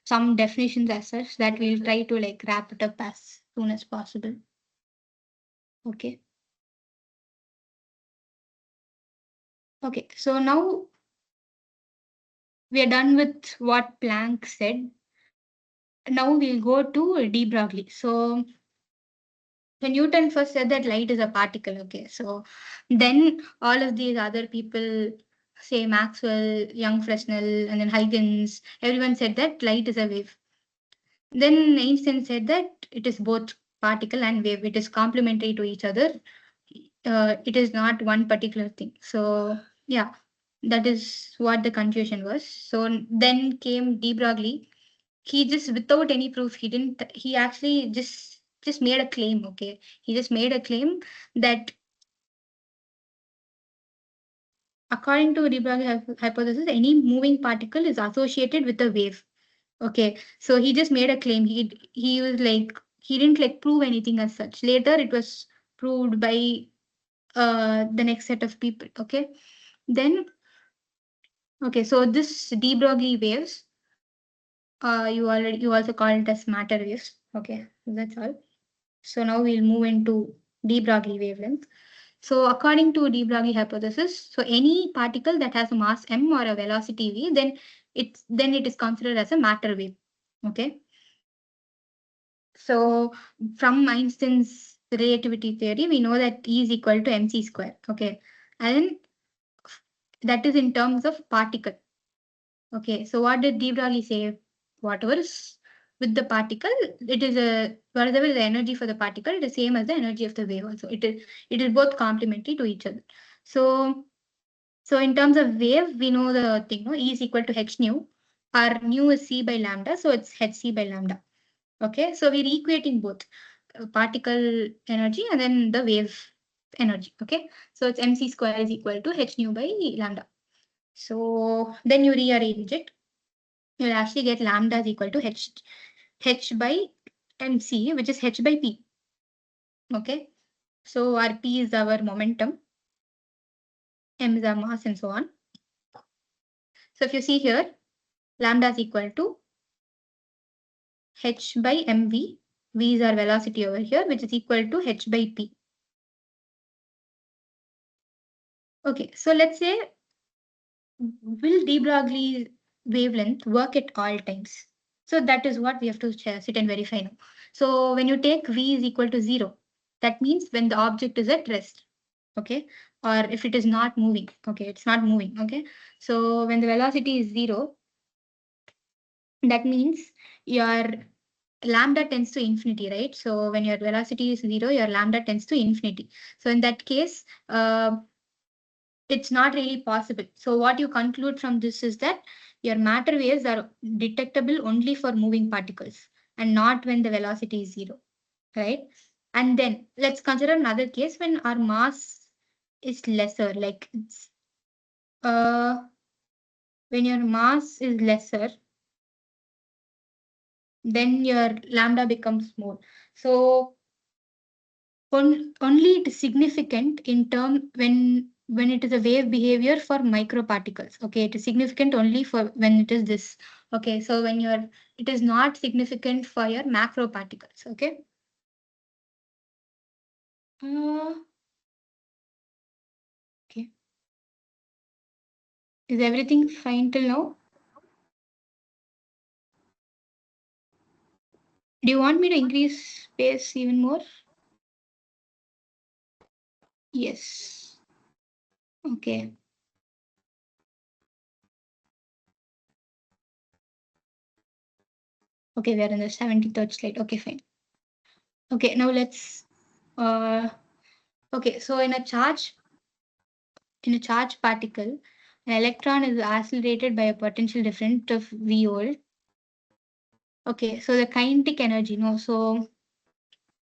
some definitions as such that we'll try to like wrap it up as soon as possible. Okay. Okay, so now we are done with what Planck said. Now we'll go to de Broglie. So Newton first said that light is a particle. Okay, so then all of these other people, say Maxwell, Young Fresnel, and then Huygens, everyone said that light is a wave. Then Einstein said that it is both particle and wave. It is complementary to each other. It is not one particular thing. So yeah, that is what the confusion was. So then came de Broglie. He just, without any proof, he actually just made a claim. Okay, he just made a claim that according to de Broglie hypothesis, any moving particle is associated with a wave. Okay, so he just made a claim. He was like, he didn't like prove anything as such. Later it was proved by the next set of people. Okay, then okay, so this de Broglie waves, you also call it as matter waves. Okay, that's all. So now we'll move into de Broglie wavelength. So according to de Broglie hypothesis, so any particle that has a mass m or a velocity v, then it is considered as a matter wave. Okay. So from Einstein's relativity theory, we know that E is equal to mc square. Okay, and that is in terms of particle. Okay, so what did de Broglie say? Whatever is with the particle, it is whatever is the energy for the particle, it is same as the energy of the wave. Also, it is both complementary to each other. So in terms of wave, we know the thing. No, E is equal to h nu. Our nu is c by lambda, so it's hc by lambda. Okay, so we're equating both particle energy and then the wave energy. Okay, so it's mc square is equal to h nu by lambda. So then you rearrange it. You'll actually get lambda is equal to h by mc, which is h by p. Okay, so our p is our momentum, m is our mass, and so on. So if you see here, lambda is equal to h by mv. V is our velocity over here, which is equal to h by p. Okay, so let's say, will de Broglie wavelength work at all times? So that is what we have to sit and verify now. So when you take v is equal to 0, that means when the object is at rest. Okay, or if it is not moving. Okay, it's not moving. Okay, so when the velocity is 0, that means your lambda tends to infinity, right? So when your velocity is 0, your lambda tends to infinity. So in that case, it's not really possible. So what you conclude from this is that your matter waves are detectable only for moving particles and not when the velocity is 0, right? And then let's consider another case when our mass is lesser, like it's when your mass is lesser, then your lambda becomes small. So only it is significant in term when it is a wave behavior for microparticles. Okay, it is significant only for when it is this. Okay, so when it is not significant for your macro particles. Okay. Okay. Is everything fine till now? Do you want me to increase space even more? Yes. Okay. Okay, we are in the 73rd slide. Okay, fine. Okay, now let's okay, so in a charge particle, an electron is accelerated by a potential difference of v volt. Okay, so the kinetic energy, no, so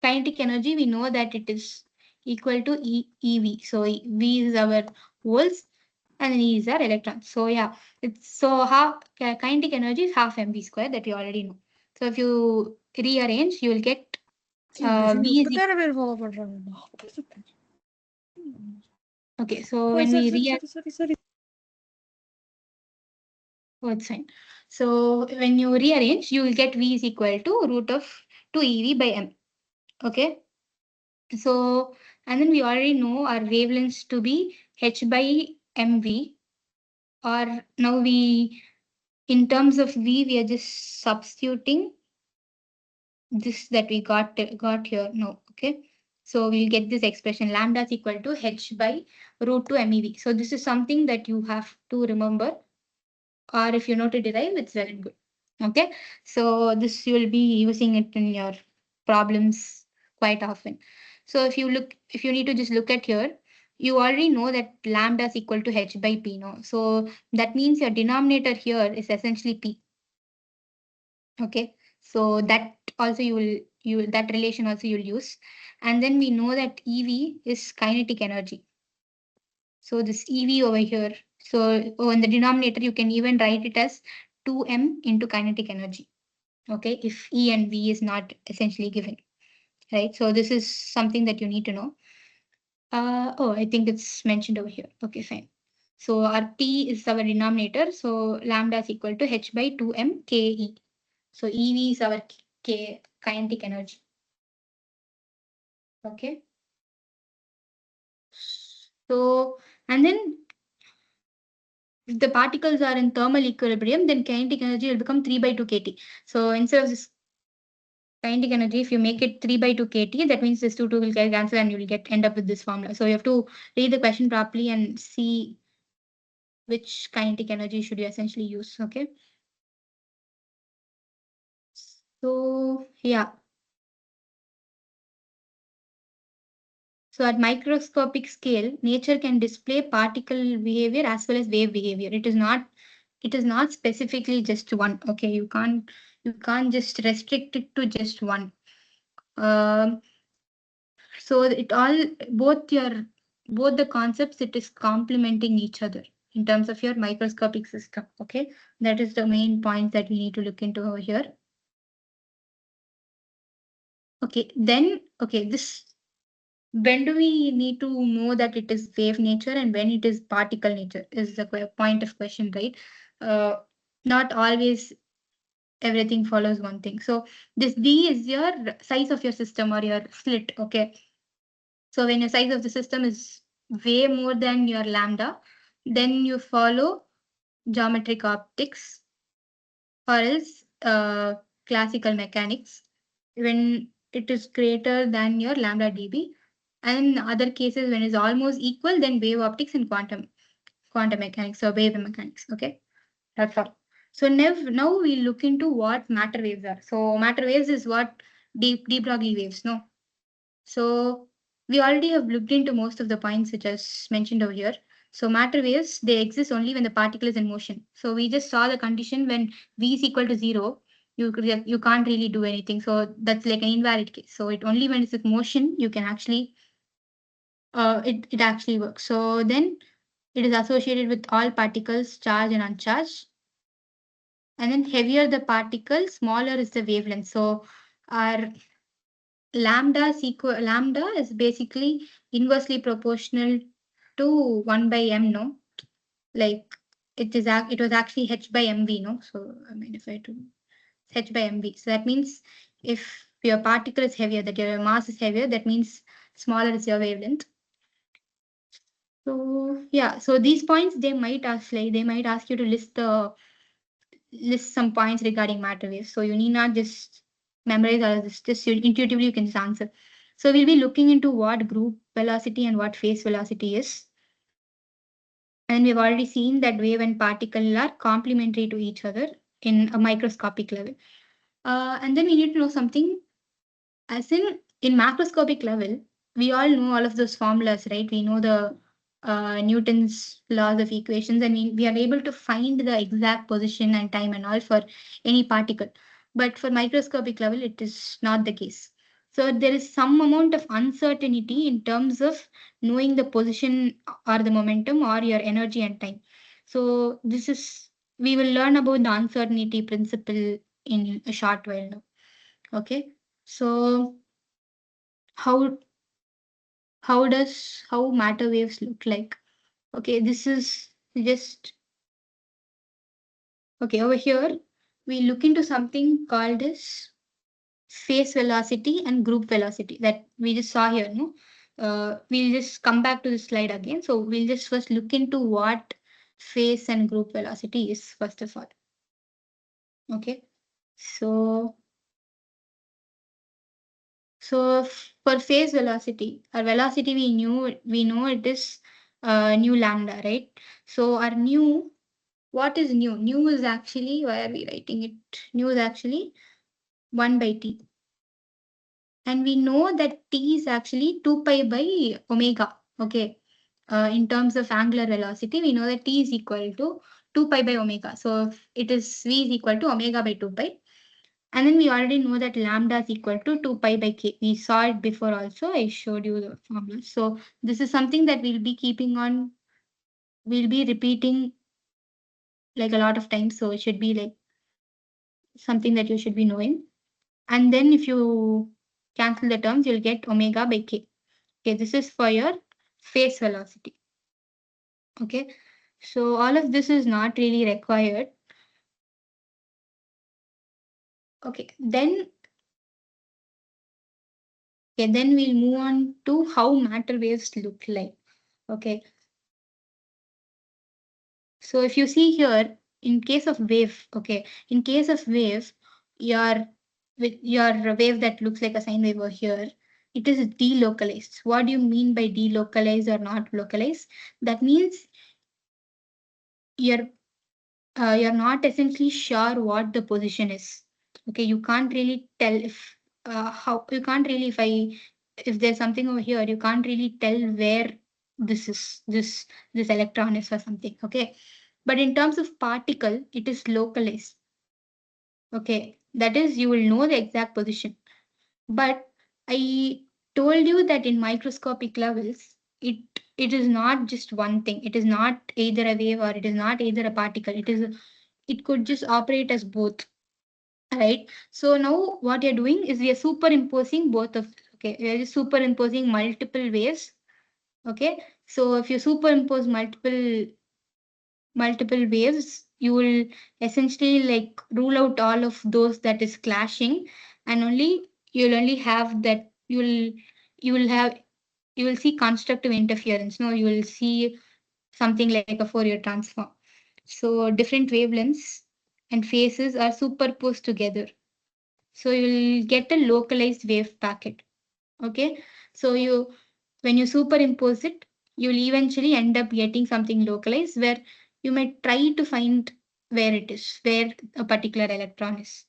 kinetic energy, we know that it is equal to ev. So v is our volts and e is our electron. So yeah, it's so half kinetic energy is half mv square, that we already know. So if you rearrange, you will get v is okay. So when we Oh, it's fine. So when you rearrange, you will get V is equal to root of 2 EV by M. Okay. So, and then we already know our wavelengths to be H by MV, or now we, in terms of V, we are just substituting this that we got here. No, okay. So we'll get this expression lambda is equal to H by root 2 MEV. So this is something that you have to remember, or if you know to derive, it's very good. Okay. So this you will be using it in your problems quite often. So if you need to just look at here, you already know that lambda is equal to H by P. No, so that means your denominator here is essentially P. Okay, so that also that relation also you'll use. And then we know that EV is kinetic energy. So this EV over here, so in the denominator you can even write it as 2m into kinetic energy. Okay, if E and V is not essentially given, right? So this is something that you need to know. Oh, I think it's mentioned over here. Okay, fine. So our P is our denominator. So lambda is equal to H by 2m KE. So EV is our kinetic energy. Okay. So, and then if the particles are in thermal equilibrium, then kinetic energy will become 3 by 2 kT. So instead of this kinetic energy, if you make it 3 by 2 kT, that means this 2 will get cancelled and you will end up with this formula. So you have to read the question properly and see which kinetic energy should you essentially use. Okay. So yeah. So at microscopic scale, nature can display particle behavior as well as wave behavior. It is not specifically just one. Okay, you can't just restrict it to just one. Um, so it all both the concepts, it is complementing each other in terms of your microscopic system. Okay, that is the main point that we need to look into over here. Okay, then this, when do we need to know that it is wave nature and when it is particle nature is the point of question, right? Uh, Not always everything follows one thing. So this D is your size of your system or your slit. Okay. So when your size of the system is way more than your lambda, then you follow geometric optics, or else classical mechanics when it is greater than your lambda dB. And in other cases, when it's almost equal, then wave optics and quantum mechanics or wave mechanics. Okay, that's all. So now we look into what matter waves are. So matter waves is what de Broglie waves. No, so we already have looked into most of the points which I mentioned over here. So matter waves, they exist only when the particle is in motion. So we just saw the condition when V is equal to 0, you can't really do anything. So that's like an invalid case. So it only when it's in motion, you can actually, it actually works. So then it is associated with all particles, charged and uncharged. And then heavier the particle, smaller is the wavelength. So our lambda is basically inversely proportional to 1 by m, no? Like it was actually h by mv, no? So I mean if I do h by mv. So that means if your particle is heavier, that your mass is heavier, that means smaller is your wavelength. So yeah, so these points they might ask you to list some points regarding matter waves. So you need not just memorize all of this, just intuitively you can just answer. So we'll be looking into what group velocity and what phase velocity is. And we've already seen that wave and particle are complementary to each other in a microscopic level. And then we need to know something, as in macroscopic level, we all know all of those formulas, right? We know the Newton's laws of equations, and we are able to find the exact position and time and all for any particle. But for microscopic level, it is not the case. So there is some amount of uncertainty in terms of knowing the position or the momentum or your energy and time. So we will learn about the uncertainty principle in a short while now. Okay. So how how matter waves look like? Okay, this is just Okay, over here, we look into something called as phase velocity and group velocity that we just saw here. No, we'll just come back to the slide again. So we'll just first look into what phase and group velocity is first of all. Okay, so for phase velocity, our velocity we know it is nu lambda, right? So our nu, what is nu? Nu is actually, why are we writing it? Nu is actually 1 by t. And we know that t is actually 2 pi by omega. Okay. In terms of angular velocity, we know that t is equal to 2 pi by omega. So if it is v is equal to omega by 2 pi. And then we already know that lambda is equal to 2 pi by k. We saw it before also. I showed you the formula. So this is something that we'll be keeping on, we'll be repeating like a lot of times. So it should be like something that you should be knowing. And then if you cancel the terms, you'll get omega by k. Okay, this is for your phase velocity. Okay, so all of this is not really required. Okay, then we'll move on to how matter waves look like. Okay, so if you see here, in case of wave, okay, in case of wave, your wave that looks like a sine wave over here, it is delocalized. What do you mean by delocalized or not localized? That means you're not essentially sure what the position is. Okay, you can't really tell if how you can't really if there's something over here, you can't really tell where this electron is or something. Okay, but in terms of particle, it is localized. Okay, that is, you will know the exact position. But I told you that in microscopic levels, it is not just one thing. It is not either a wave or it is not either a particle. It could just operate as both. Right. So now what you're doing is we are superimposing both of, okay, we are just superimposing multiple waves. Okay. So if you superimpose multiple waves, you will essentially like rule out all of those that is clashing, and you'll only have that you will have you will see constructive interference. No, you will see something like a Fourier transform. So different wavelengths and phases are superposed together. So you'll get a localized wave packet. Okay. So when you superimpose it, you'll eventually end up getting something localized where you might try to find where a particular electron is.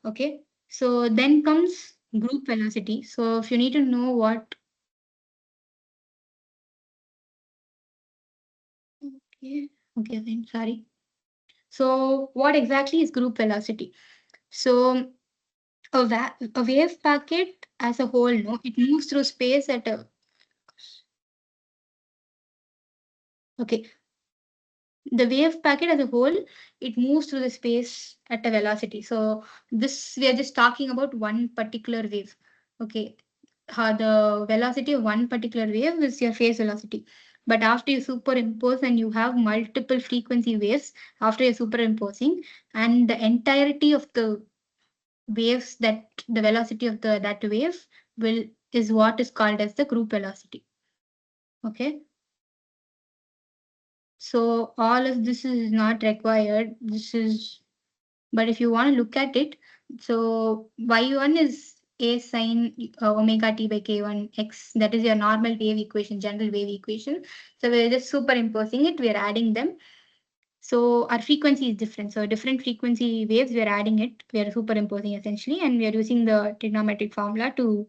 Okay. So then comes group velocity. So if you need to know what. Okay. Okay, then sorry. So what exactly is group velocity? So a wave packet as a whole, no, it moves through space at a. Okay, the wave packet as a whole, it moves through the space at a velocity. So this, we are just talking about one particular wave. Okay, the velocity of one particular wave is your phase velocity. But after you superimpose and you have multiple frequency waves after you're superimposing, and the entirety of the waves, that the velocity of that wave will is what is called as the group velocity. Okay. So all of this is not required. But if you want to look at it, so y1 is a sine omega t by k1 x. That is your normal wave equation, general wave equation. So we're just superimposing it. We're adding them. So our frequency is different. So different frequency waves, we're adding it. We are superimposing essentially, and we are using the trigonometric formula to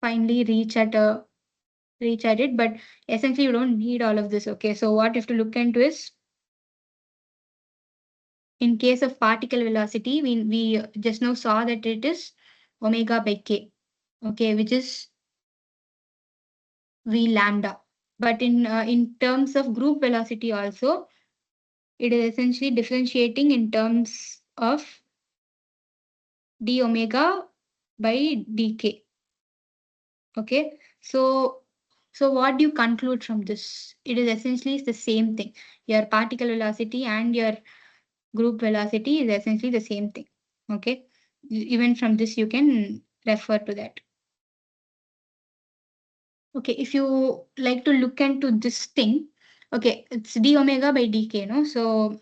finally reach at it. But essentially, you don't need all of this. Okay. So what you have to look into is, in case of particle velocity, we just now saw that it is omega by k, okay, which is v lambda. But in terms of group velocity also, it is essentially differentiating in terms of d omega by dk. Okay, so So what do you conclude from this? It is essentially the same thing. Your particle velocity and your group velocity is essentially the same thing. Okay. Even from this, you can refer to that. Okay. If you like to look into this thing, okay, it's d omega by dk, no? So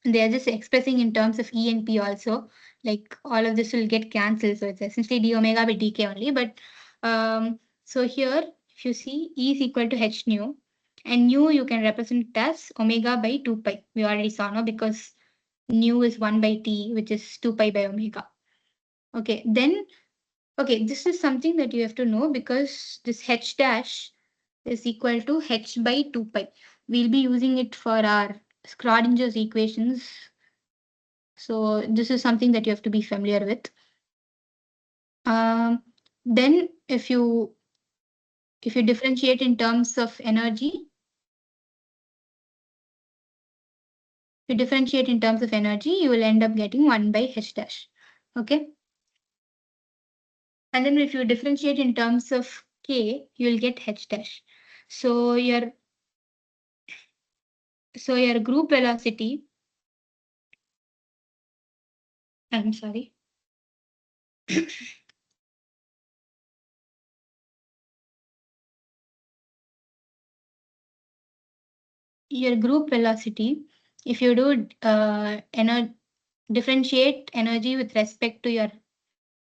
they are just expressing in terms of E and P also. Like all of this will get cancelled. So it's essentially d omega by dk only. But so here, if you see E is equal to h nu, and nu you can represent it as omega by 2 pi. We already saw, no? Because nu is 1 by t, which is 2 pi by omega. Okay, then, okay, this is something that you have to know because this h dash is equal to h by 2 pi. We'll be using it for our Schrodinger's equations. So this is something that you have to be familiar with. Then if you differentiate in terms of energy, you will end up getting 1 by h dash. Okay. And then if you differentiate in terms of k, you will get h dash. So your group velocity, I'm sorry. Your group velocity, if you do differentiate energy with respect to your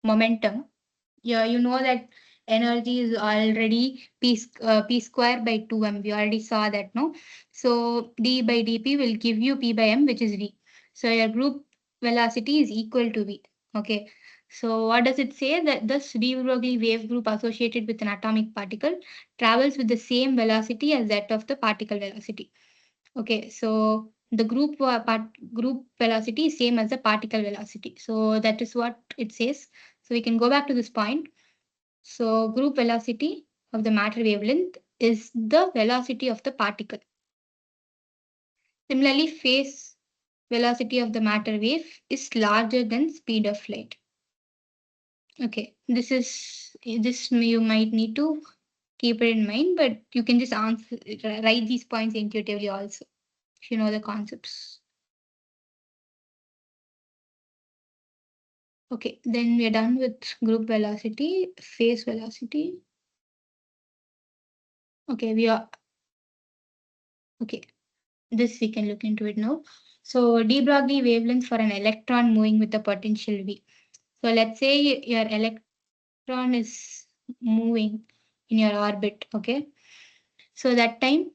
momentum, yeah, you know that energy is already p square by 2m. We already saw that, no? So d by dp will give you p by m, which is v. So your group velocity is equal to v. Okay. So what does it say? That this de Broglie wave group associated with an atomic particle travels with the same velocity as that of the particle velocity. Okay, so the group velocity is same as the particle velocity. So that is what it says. So we can go back to this point. So group velocity of the matter wavelength is the velocity of the particle. Similarly, phase velocity of the matter wave is larger than speed of light. Okay, this you might need to keep it in mind, but you can just write these points intuitively also if you know the concepts. Okay, then we're done with group velocity, phase velocity. Okay, okay. This we can look into it now. So de Broglie wavelength for an electron moving with a potential V. So let's say your electron is moving in your orbit. Okay. So that time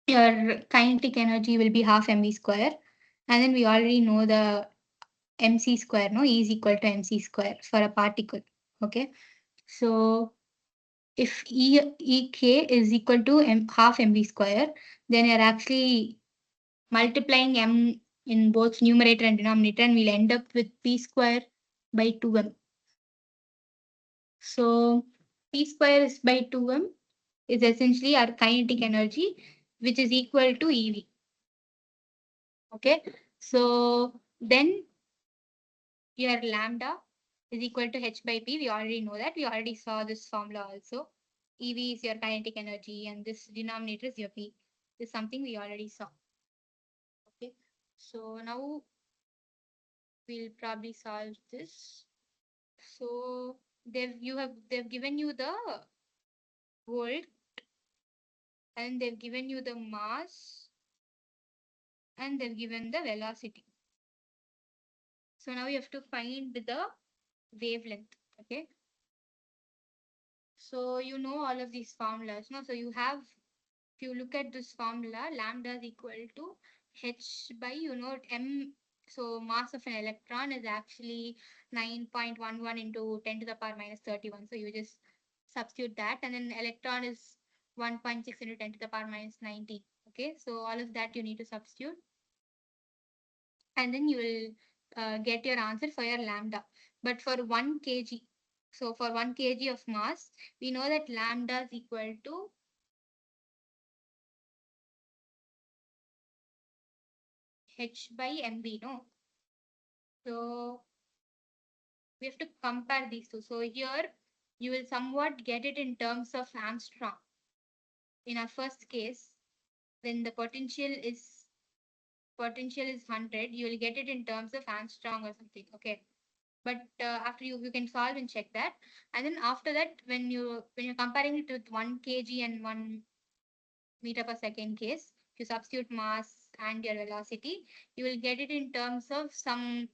your kinetic energy will be half mv square. And then we already know the mc square, no? E is equal to mc square for a particle. Okay. So if ek is equal to half mv square, then you're actually multiplying m in both numerator and denominator, and we'll end up with p square by 2m. So p square is by 2m is essentially our kinetic energy, which is equal to ev. Okay, so then your lambda is equal to h by p. We already know that. We already saw this formula also. ev is your kinetic energy, and this denominator is your p. This is something we already saw. Okay, so now we'll probably solve this. So they've given you the volt, and they've given you the mass, and they've given the velocity. So now you have to find the wavelength. Okay. So you know all of these formulas. No, so you have, if you look at this formula, lambda is equal to h by, m. So mass of an electron is actually 9.11 into 10 to the power minus 31. So you just substitute that, and then electron is 1.6 into 10 to the power minus 19. Okay, so all of that you need to substitute, and then you will get your answer for your lambda. But for 1 kg, so for 1 kg of mass, we know that lambda is equal to h by mv, no? So we have to compare these two. So here you will somewhat get it in terms of Armstrong. In our first case, when the potential is 100, you will get it in terms of Armstrong or something. Okay. But after you can solve and check that. And then after that, when you're comparing it with 1 kg and 1 meter per second case, if you substitute mass and your velocity, you will get it in terms of some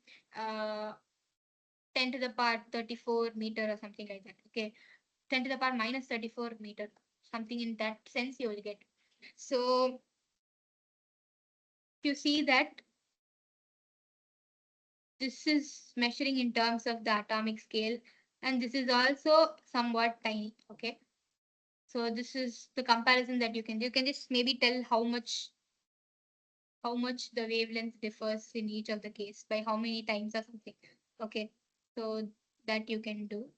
10 to the power 34 meter or something like that. Okay. 10 to the power minus 34 meter, something in that sense you will get. So you see that this is measuring in terms of the atomic scale, and this is also somewhat tiny. Okay. So this is the comparison that you can do. You can just maybe tell how much the wavelength differs in each of the case by how many times or something. Okay. So that you can do.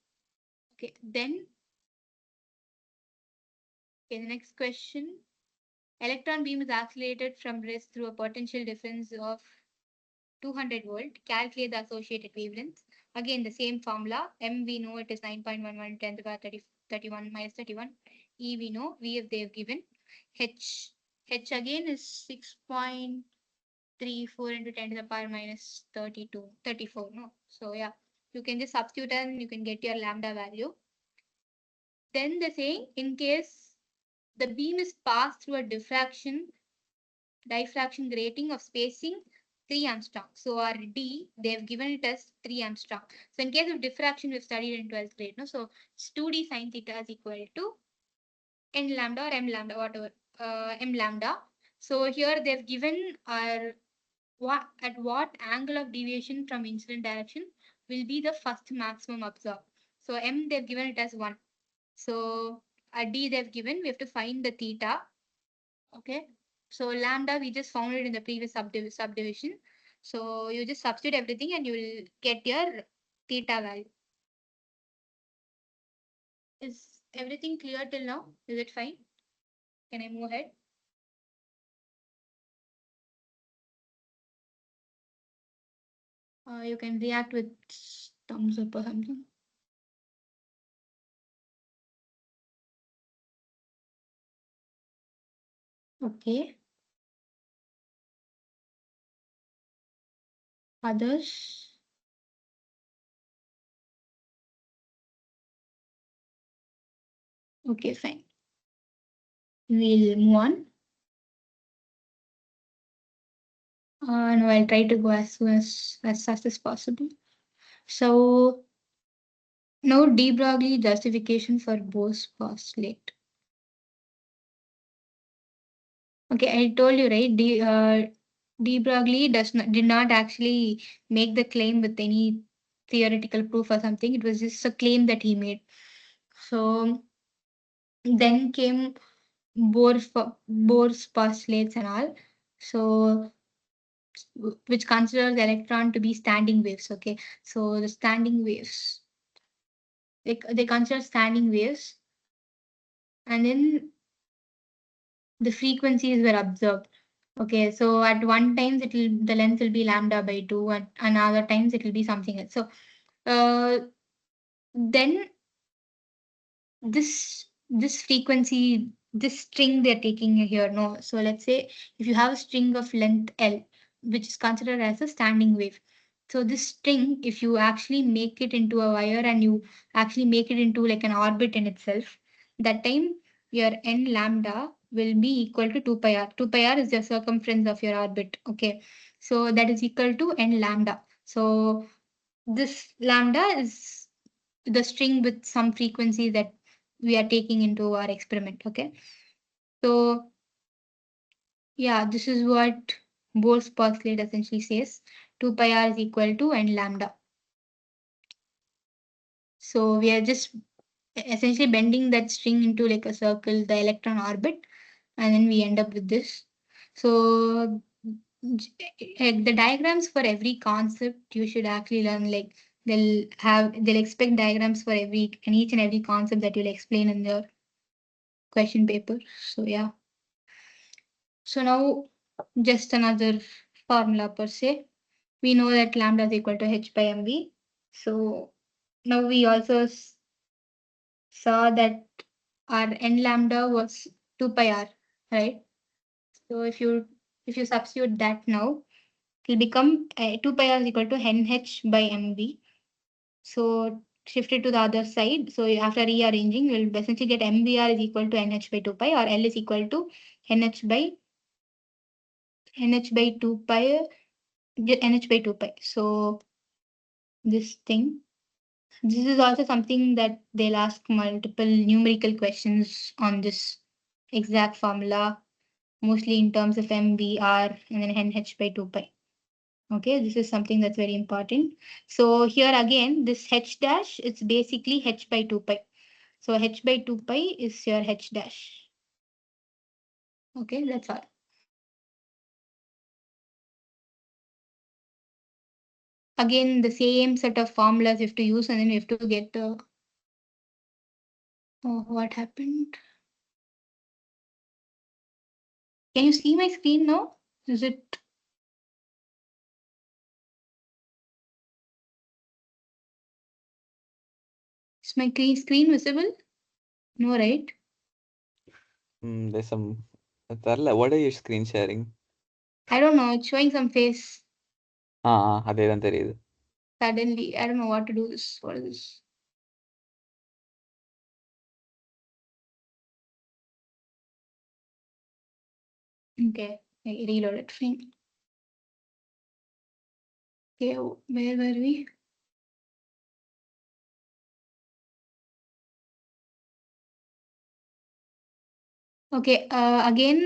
Okay. Then the next question. Electron beam is accelerated from rest through a potential difference of 200 volt. Calculate the associated wavelengths. Again, the same formula. M we know it is 9.11 10 to the power 31 minus 31. E we know. V if they have given. H again is 6.34 into 10 to the power minus 34. No. So yeah, you can just substitute and you can get your lambda value. Then they're saying in case the beam is passed through a diffraction grating of spacing 3 Armstrong. So our D, they've given it as 3 Armstrong. So in case of diffraction, we've studied in 12th grade. No? So it's 2D sine theta is equal to n lambda or m lambda, whatever, m lambda. So here they've given our at what angle of deviation from incident direction will be the first maximum observed. So m, they've given it as 1. So at D, they've given, we have to find the theta. Okay. So lambda, we just found it in the previous subdivision. So you just substitute everything and you will get your theta value. Is everything clear till now? Is it fine? Can I move ahead? You can react with thumbs up or something. Okay. Others? Okay, fine. We'll move on. And I'll try to go as soon as fast as possible. So now de Broglie justification for Bose postulate. Okay, I told you, right? De Broglie did not actually make the claim with any theoretical proof or something. It was just a claim that he made. So then came Bohr's postulates and all. So which considers the electron to be standing waves. Okay, so the standing waves, they consider standing waves, and then the frequencies were observed. Okay, so at one times the length will be lambda by 2, and another times it will be something else. So then this frequency, this string they're taking here, no. So let's say if you have a string of length L, which is considered as a standing wave. So this string, if you actually make it into a wire and you actually make it into like an orbit in itself, that time your n lambda will be equal to 2 pi r. 2 pi r is the circumference of your orbit. Okay. So that is equal to n lambda. So this lambda is the string with some frequency that we are taking into our experiment. Okay. So yeah, this is what Bohr's postulate essentially says. 2 pi r is equal to n lambda. So we are just essentially bending that string into like a circle, the electron orbit, and then we end up with this. So the diagrams for every concept you should actually learn, like they'll expect diagrams for each and every concept that you'll explain in the question paper. So yeah. So now just another formula per se. We know that lambda is equal to h by mv. So now we also saw that our n lambda was 2 pi r, right? So if you substitute that now, it will become 2 pi r is equal to nh by mv. So shift it to the other side. So after rearranging, we'll essentially get mvr is equal to nh by 2 pi, or L is equal to nh by 2 pi, nh by 2 pi. So this thing. This is also something that they'll ask multiple numerical questions on this exact formula, mostly in terms of MVR and then NH by 2 pi. Okay, this is something that's very important. So here again, this H dash, it's basically H by 2 pi. So H by 2 pi is your H dash. Okay, that's all. Again, the same set of formulas you have to use, and then you have to get the. Oh, what happened? Can you see my screen now? Is it? Is my screen visible? No, right? There's some. What are you screen sharing? I don't know. It's showing some face. அதேதான் தெரியுது. Suddenly, I don't know what to do this. What is this? Okay, I reload it. Fine. Okay, where were we? Okay, again,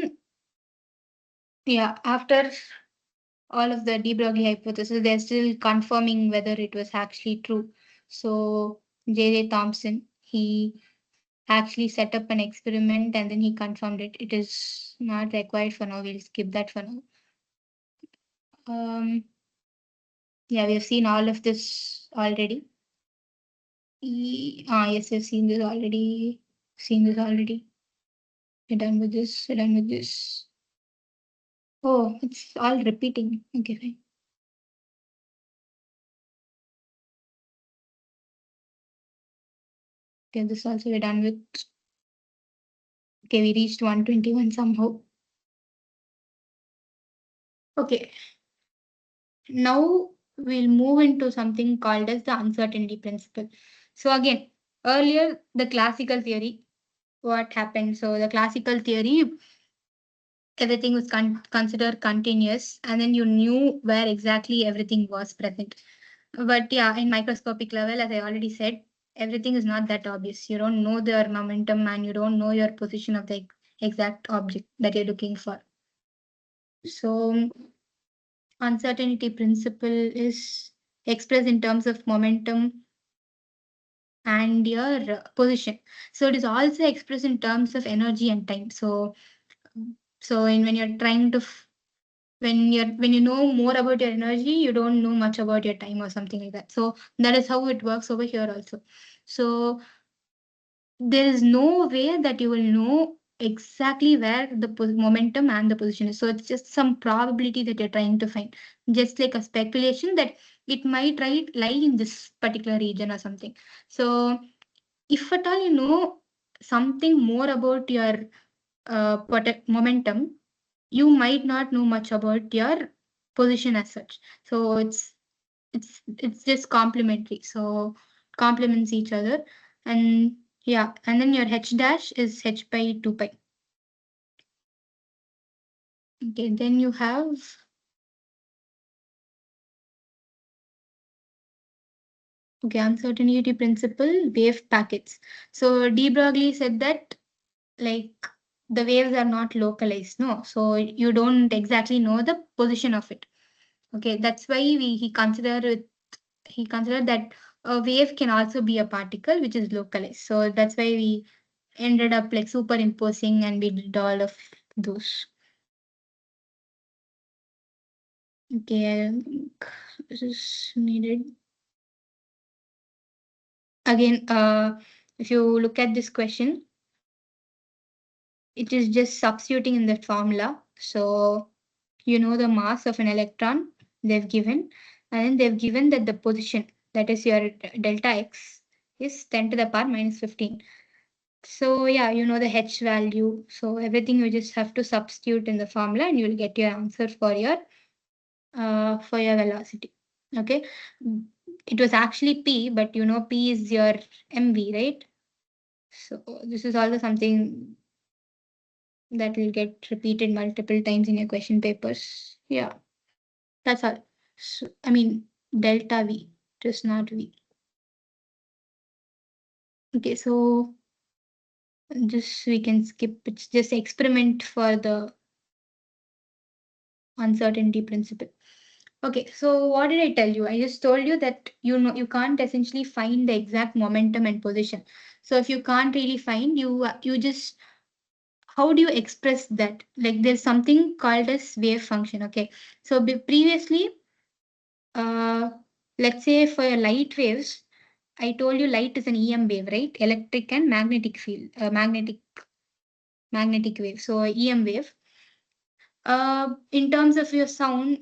yeah, after all of the de Broglie hypothesis, they're still confirming whether it was actually true. So J.J. Thomson, he actually set up an experiment and then he confirmed it. It is not required for now. We'll skip that for now. Yeah, we have seen all of this already. Yes, we've seen this already. We're done with this. We're done with this. Oh, it's all repeating. Okay, fine. Okay, this also we're done with. Okay, we reached 121 somehow. Okay. Now we'll move into something called as the uncertainty principle. So again, earlier the classical theory, what happened? So the classical theory, everything was considered continuous, and then you knew where exactly everything was present. But yeah, in microscopic level, as I already said, everything is not that obvious. You don't know their momentum and you don't know your position of the exact object that you're looking for. So uncertainty principle is expressed in terms of momentum and your position. So it is also expressed in terms of energy and time. So when you're trying to when you know more about your energy, you don't know much about your time or something like that. So that is how it works over here also. So there is no way that you will know exactly where the momentum and the position is. So it's just some probability that you're trying to find, just like a speculation that it might lie in this particular region or something. So if at all you know something more about your momentum, you might not know much about your position as such. So it's just complementary. So complements each other. And yeah, and then your H dash is H by 2 pi. Okay, then you have uncertainty principle, wave packets. So de Broglie said that like the waves are not localized, no. So you don't exactly know the position of it. Okay, that's why he considered that a wave can also be a particle which is localized. So that's why we ended up like superimposing and we did all of those. Okay, I think this is needed. Again, if you look at this question, it is just substituting in the formula. So you know the mass of an electron they've given, and then they've given that the position, that is your delta x, is 10 to the power minus 15. So yeah, you know the h value. So everything you just have to substitute in the formula and you'll get your answer for your velocity. Okay. It was actually p, but you know p is your mv, right? So this is also something that will get repeated multiple times in your question papers. Yeah, that's all. So, I mean delta v, just not v. Okay, so just we can skip. It's just experiment for the uncertainty principle. Okay, so what did I tell you? I just told you that you know you can't essentially find the exact momentum and position. So if you can't really find, you just how do you express that? Like there's something called as wave function. Okay, so previously, uh, let's say for your light waves, I told you light is an EM wave, right? Electric and magnetic field, magnetic wave. So EM wave. In terms of your sound,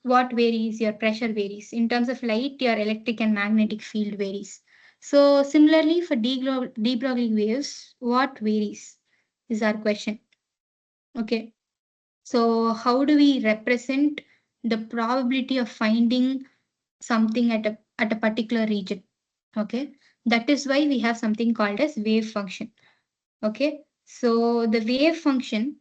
what varies? Your pressure varies. In terms of light, your electric and magnetic field varies. So similarly for de Broglie waves, what varies is our question. Okay. So how do we represent the probability of finding something at a particular region? Okay. That is why we have something called as wave function. Okay. So the wave function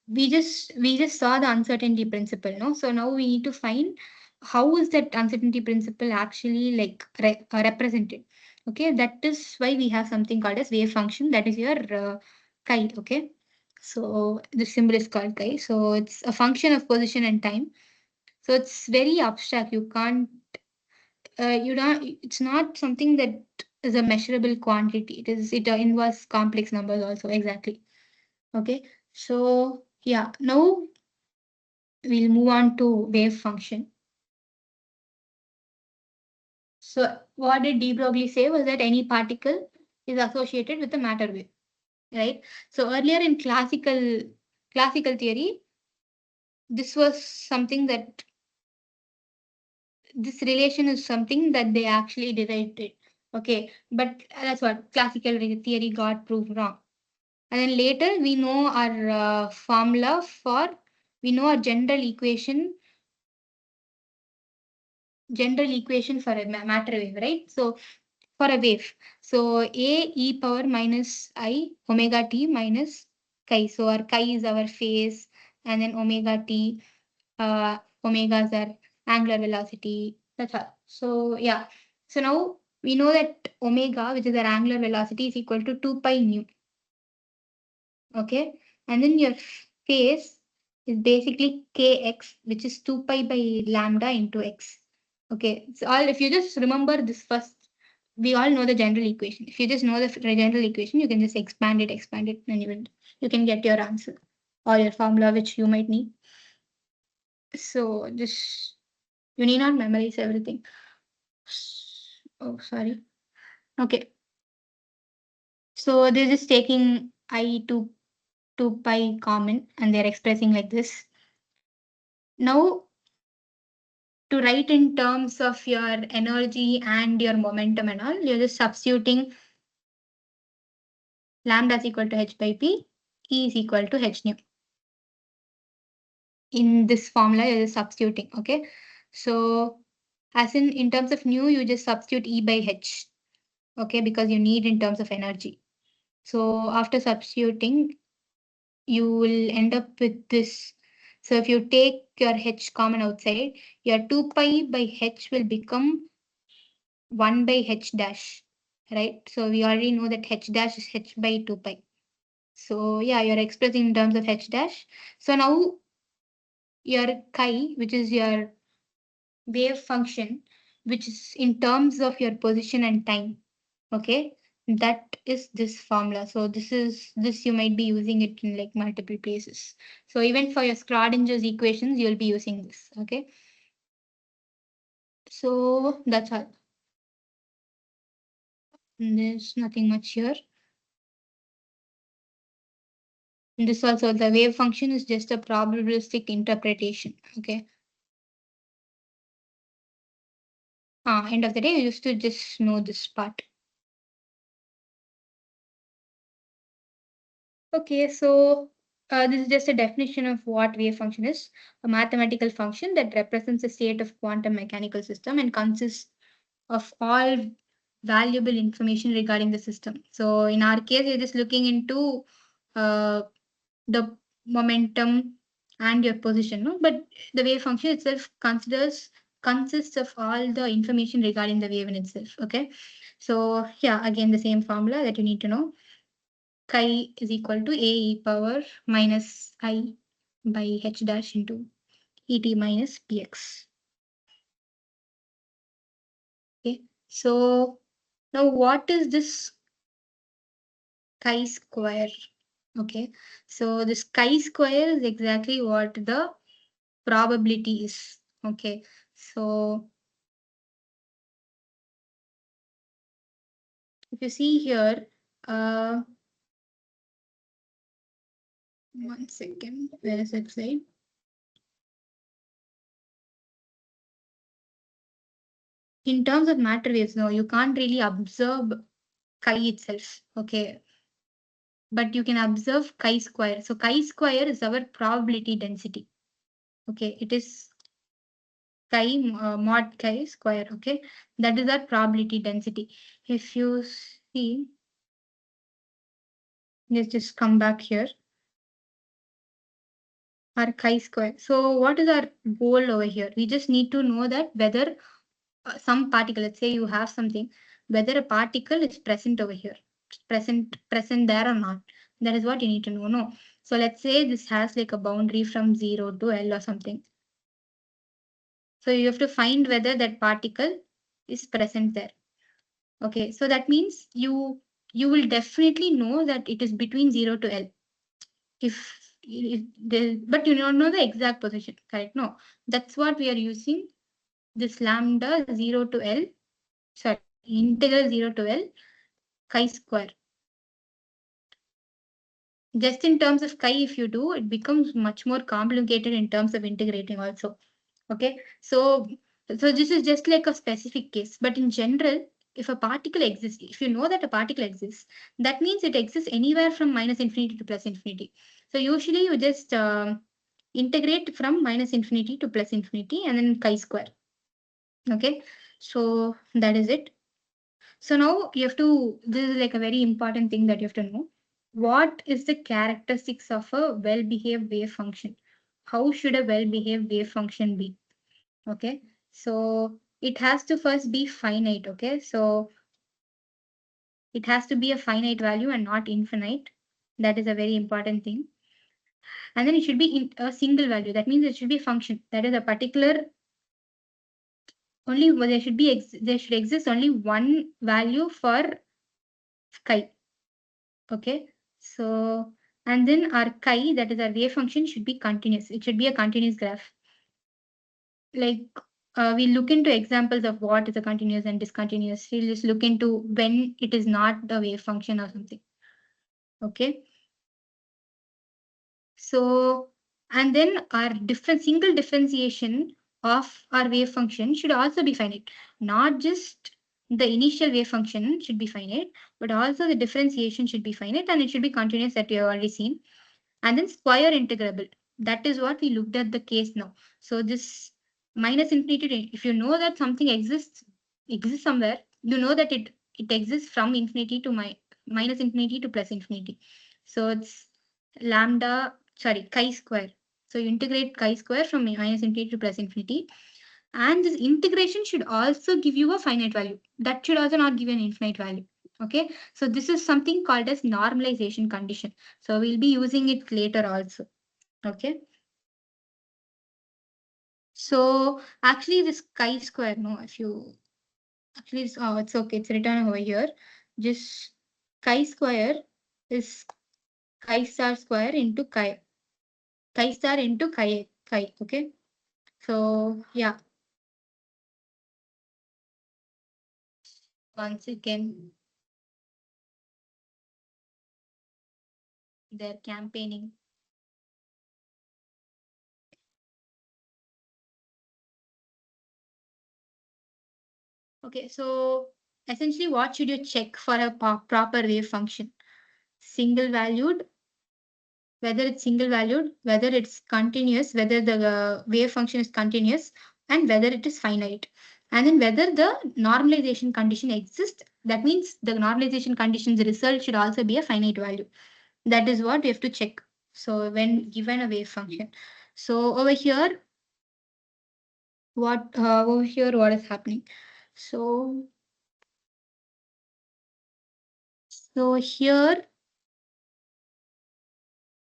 we just saw the uncertainty principle, no? So now we need to find how is that uncertainty principle actually like represented. Okay, that is why we have something called as wave function, that is your chi. Okay, so the symbol is called chi. So it's a function of position and time. So it's very abstract. You can't you don't it's not something that is a measurable quantity. It involves complex numbers also. Exactly. Okay, so yeah, now we'll move on to wave function. So what did de Broglie say was that any particle is associated with a matter wave, right? So earlier in classical theory, this was something that this relation is something that they actually derived it. Okay, but that's what classical theory got proved wrong. And then later we know our general equation for a matter wave, right? So for a wave, so a e power minus I omega t minus chi. So our chi is our phase, and then omega t, omegas are angular velocity. That's all. So yeah. So now we know that omega, which is our angular velocity, is equal to 2 pi nu. Okay, and then your phase is basically kx, which is 2 pi by lambda into x. Okay, so all if you just remember this first, we all know the general equation. If you just know the general equation, you can just expand it, and you can get your answer or your formula which you might need. So just you need not memorize everything. Oh, sorry. Okay, so they're just taking I to 2 pi common, and they're expressing like this. Now to write in terms of your energy and your momentum and all, you're just substituting lambda is equal to h by p, E is equal to h nu. In this formula, you're just substituting, okay? So as in terms of nu, you just substitute E by h, okay? Because you need in terms of energy. So after substituting, you will end up with this. So if you take your h common outside, your 2 pi by h will become 1 by h dash, right? So we already know that h dash is h by 2 pi. So yeah, you're expressing in terms of h dash. So now your chi, which is your wave function, which is in terms of your position and time, okay? That is this formula. So this you might be using it in like multiple places. So even for your Schrödinger's equations, you'll be using this, okay? So that's all. There's nothing much here. This also, the wave function is just a probabilistic interpretation. Okay. End of the day, you used to just know this part. Okay, so this is just a definition of what wave function is. A mathematical function that represents a state of quantum mechanical system and consists of all valuable information regarding the system. So in our case, we're just looking into uh, the momentum and your position, no? But the wave function itself consists of all the information regarding the wave in itself. Okay, so yeah, again the same formula that you need to know. Chi is equal to a e power minus I by h dash into et minus px. Okay, so now what is this chi square? Okay, so this chi square is exactly what the probability is. Okay, so if you see here, uh, 1 second, where is it slide? In terms of matter waves, no, you can't really observe chi itself. Okay, but you can observe chi square. So chi square is our probability density. Okay, it is chi mod chi square. Okay, that is our probability density. If you see, let's just come back here. Our chi square. So what is our goal over here? We just need to know that whether some particle, let's say you have something, whether a particle is present over here, present there or not. That is what you need to know. No. So let's say this has like a boundary from 0 to L or something. So you have to find whether that particle is present there. Okay. So that means you will definitely know that it is between 0 to L. But you don't know the exact position, correct? No. That's what we are using this lambda 0 to L, sorry, integral 0 to L chi square. Just in terms of chi, if you do, it becomes much more complicated in terms of integrating also. Okay, so this is just like a specific case, but in general, if a particle exists, if you know that a particle exists, that means it exists anywhere from minus infinity to plus infinity. So usually you just integrate from minus infinity to plus infinity and then chi square. Okay, so that is it. So now you have to, this is like a very important thing that you have to know. What is the characteristics of a well-behaved wave function? How should a well-behaved wave function be? Okay, so it has to first be finite. Okay, so it has to be a finite value and not infinite. That is a very important thing. And then it should be in a single value. That means it should be a function. That is a particular only there should exist only one value for chi. Okay, so and then our chi, that is our wave function, should be continuous. It should be a continuous graph. Like we look into examples of what is a continuous and discontinuous. We'll just look into when it is not the wave function or something. Okay. So and then our single differentiation of our wave function should also be finite. Not just the initial wave function should be finite, but also the differentiation should be finite and it should be continuous that you have already seen. And then square integrable. That is what we looked at the case now. So this minus infinity, if you know that something exists somewhere, you know that it exists from infinity to minus infinity to plus infinity. So it's lambda, sorry, chi square. So you integrate chi square from minus infinity to plus infinity. And this integration should also give you a finite value. That should also not give you an infinite value. Okay, so this is something called as normalization condition. So we'll be using it later also. Okay. So actually this chi square, no, if you actually, it's okay. It's written over here. Just chi square is chi star square into chi star into chi. Okay. So yeah, once again, they're campaigning. Okay, so essentially, what should you check for a proper wave function? Single valued whether it's single valued, whether it's continuous, whether the wave function is continuous, and whether it is finite. And then whether the normalization condition exists. That means the normalization condition's result should also be a finite value. That is what we have to check. So when given a wave function. So over here, what is happening? So here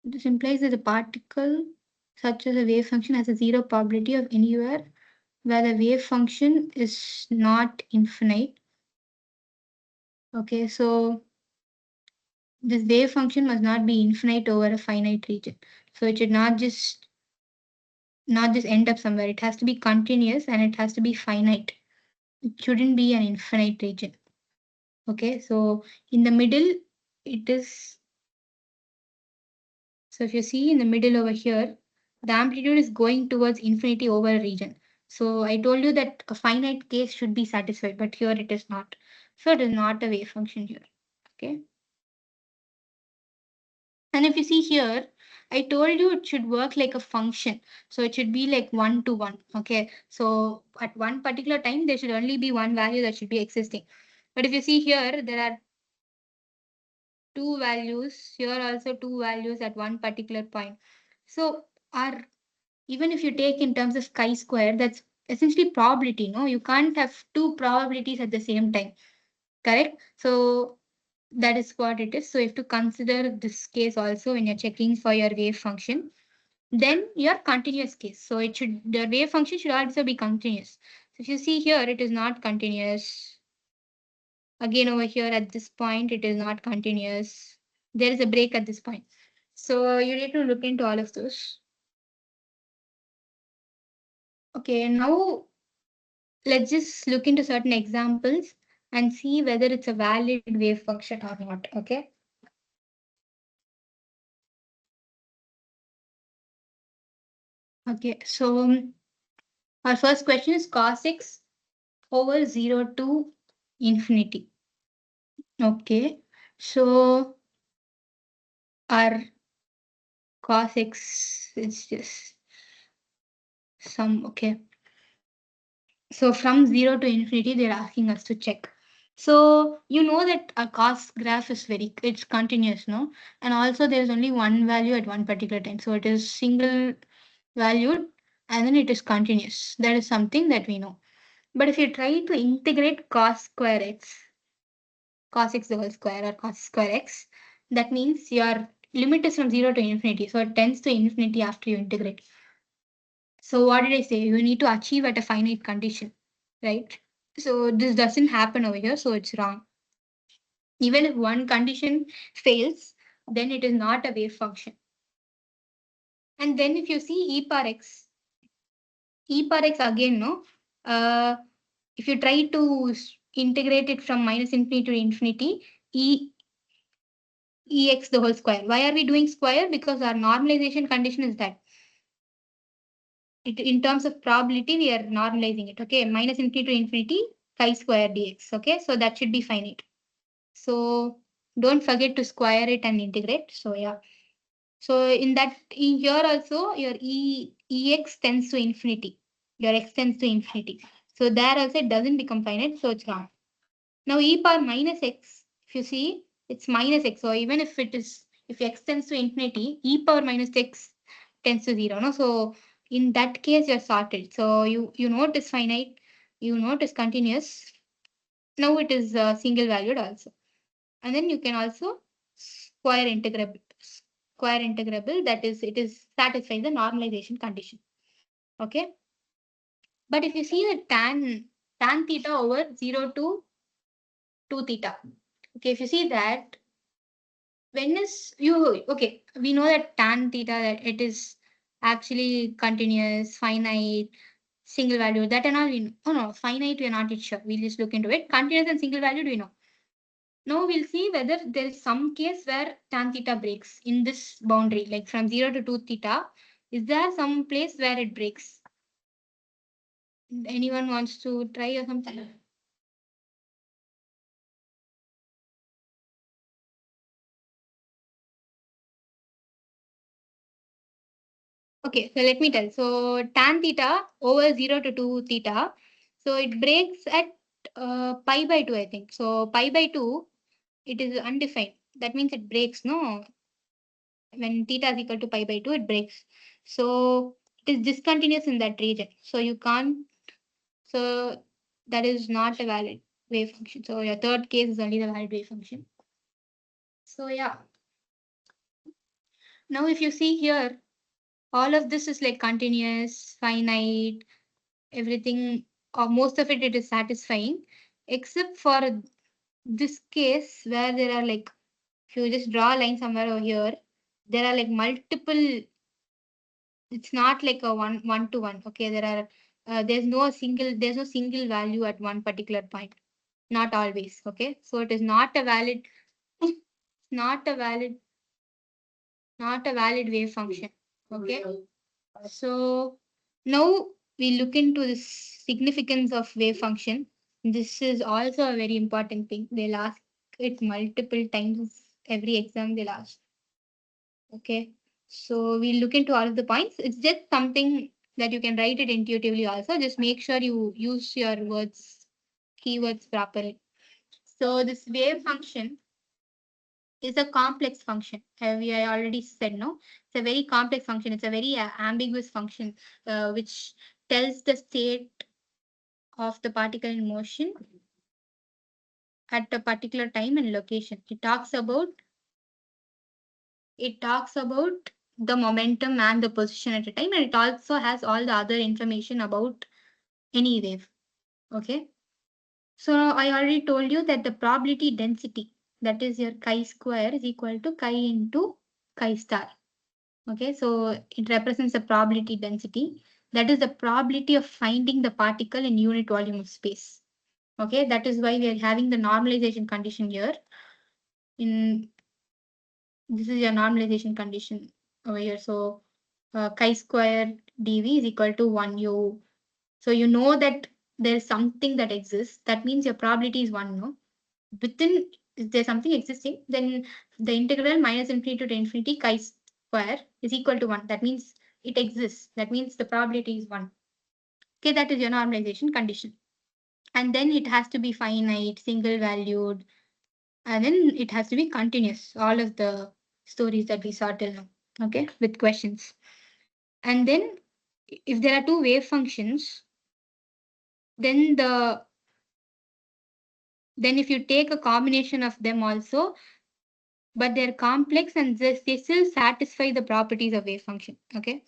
this implies that the particle such as a wave function has a zero probability of anywhere where the wave function is not infinite. Okay, so this wave function must not be infinite over a finite region. So it should not just end up somewhere. It has to be continuous and it has to be finite. It shouldn't be an infinite region. Okay, so in the middle, it is. So if you see in the middle over here, the amplitude is going towards infinity over a region. So I told you that a finite case should be satisfied, but here it is not. So it is not a wave function here. Okay. And if you see here, I told you it should work like a function. So it should be like 1 to 1. Okay. So at one particular time, there should only be one value that should be existing. But if you see here, there are two values. Here also two values at one particular point. So our even if you take in terms of chi-square, that's essentially probability. No, you can't have two probabilities at the same time. Correct? So that is what it is. So you have to consider this case also when you're checking for your wave function. Then your continuous case. So the wave function should also be continuous. So if you see here, it is not continuous. Again, over here at this point, it is not continuous. There is a break at this point. So you need to look into all of those. Okay, now let's just look into certain examples and see whether it's a valid wave function or not. Okay. Okay. So our first question is cos x over 0 to infinity. Okay. So our cos x is just some, okay. So from 0 to infinity, they're asking us to check. So you know that a cos graph is it's continuous, no? And also there's only one value at one particular time. So it is single valued and then it is continuous. That is something that we know. But if you try to integrate cos x the whole square or cos square x, that means your limit is from 0 to infinity. So it tends to infinity after you integrate. So what did I say? You need to achieve at a finite condition, right? So this doesn't happen over here, so it's wrong. Even if one condition fails, then it is not a wave function. And then if you see e power x again, no? If you try to integrate it from minus infinity to infinity, ex the whole square. Why are we doing square? Because our normalization condition is that. In terms of probability, we are normalizing it. Okay, minus infinity to infinity, chi square dx. Okay, so that should be finite. So don't forget to square it and integrate. So yeah. So in here also your ex tends to infinity. Your x tends to infinity. So there also it doesn't become finite. So it's wrong. Now e power minus x, if you see, it's minus x. So even if x tends to infinity, e power minus x tends to 0. No? So in that case, you're sorted. So you know it is finite, you know it is continuous. Now it is single valued also. And then you can also square integrable. That is, it is satisfying the normalization condition. Okay. But if you see the tan theta over 0 to 2 theta. Okay, if you see that, we know that tan theta, that it is actually continuous, finite, single value. That and all we know. Oh no, finite, we're not yet sure. We'll just look into it. Continuous and single valued, we know. Now we'll see whether there is some case where tan theta breaks in this boundary, like from 0 to 2 theta. Is there some place where it breaks? Anyone wants to try or something? Okay, so let me tell. So tan theta over 0 to 2 theta. So it breaks at pi by 2, I think. So pi by 2, it is undefined. That means it breaks, no? When theta is equal to pi by 2, it breaks. So it is discontinuous in that region. So you can't, so that is not a valid wave function. So your third case is only the valid wave function. So yeah. Now if you see here, all of this is like continuous, finite, everything, or most of it is satisfying, except for this case where there are like, if you just draw a line somewhere over here, there are like multiple, it's not like a one to one. Okay, there are there's no single value at one particular point. Not always. Okay, so it is not a valid, not a valid, not a valid wave function. Okay, so now we look into the significance of wave function. This is also a very important thing. They'll ask it multiple times every exam they'll ask. Okay. So we'll look into all of the points. It's just something that you can write it intuitively also. Just make sure you use your words, keywords properly. So this wave function is a complex function. I already said, no? It's a very complex function. It's a very ambiguous function, which tells the state of the particle in motion at a particular time and location. It talks about the momentum and the position at a time, and it also has all the other information about any wave. Okay. So I already told you that the probability density, that is your chi square, is equal to chi into chi star. Okay, so it represents the probability density. That is the probability of finding the particle in unit volume of space. Okay, that is why we are having the normalization condition here. In this is your normalization condition over here. So chi square dv is equal to 1 u. So you know that there is something that exists. That means your probability is 1, no? Within, is there something existing? Then the integral minus infinity to infinity chi square is equal to 1. That means it exists. That means the probability is 1. Okay, that is your normalization condition. And then it has to be finite, single valued, and then it has to be continuous. All of the stories that we saw till now. Okay, with questions. And then if there are two wave functions, then if you take a combination of them also, but they're complex and they still satisfy the properties of wave function. Okay.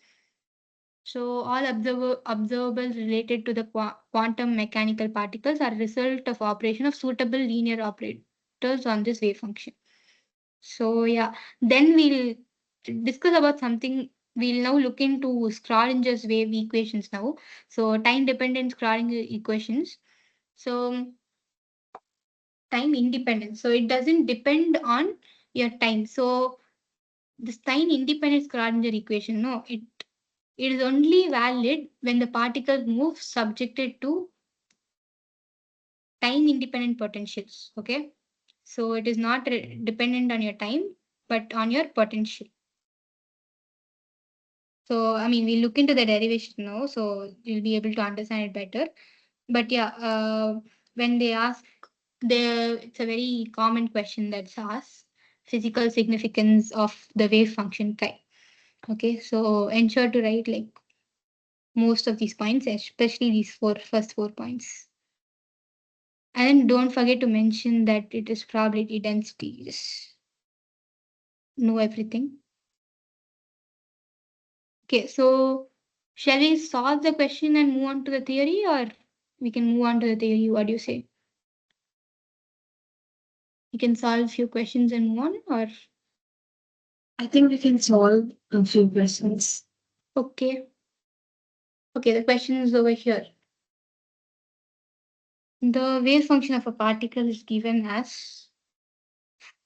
So all observables related to the quantum mechanical particles are a result of operation of suitable linear operators on this wave function. So yeah, then we'll discuss about something. We'll now look into Schrodinger's wave equations now. So time dependent Schrodinger equations. So time independent. So it doesn't depend on your time. So the time independent Schrodinger equation, no, it is only valid when the particle moves subjected to time independent potentials. Okay. So it is not dependent on your time, but on your potential. So, I mean, we look into the derivation now, so you'll be able to understand it better. But yeah, when they ask, it's a very common question that's asked, physical significance of the wave function chi. Okay, so ensure to write like most of these points, especially these first four points. And don't forget to mention that it is probability density. Just know everything. Okay, so shall we solve the question and move on to the theory, or we can move on to the theory? What do you say? We can solve a few questions and move on, or I think we can solve a few questions. okay. Okay, the question is over here. The wave function of a particle is given as,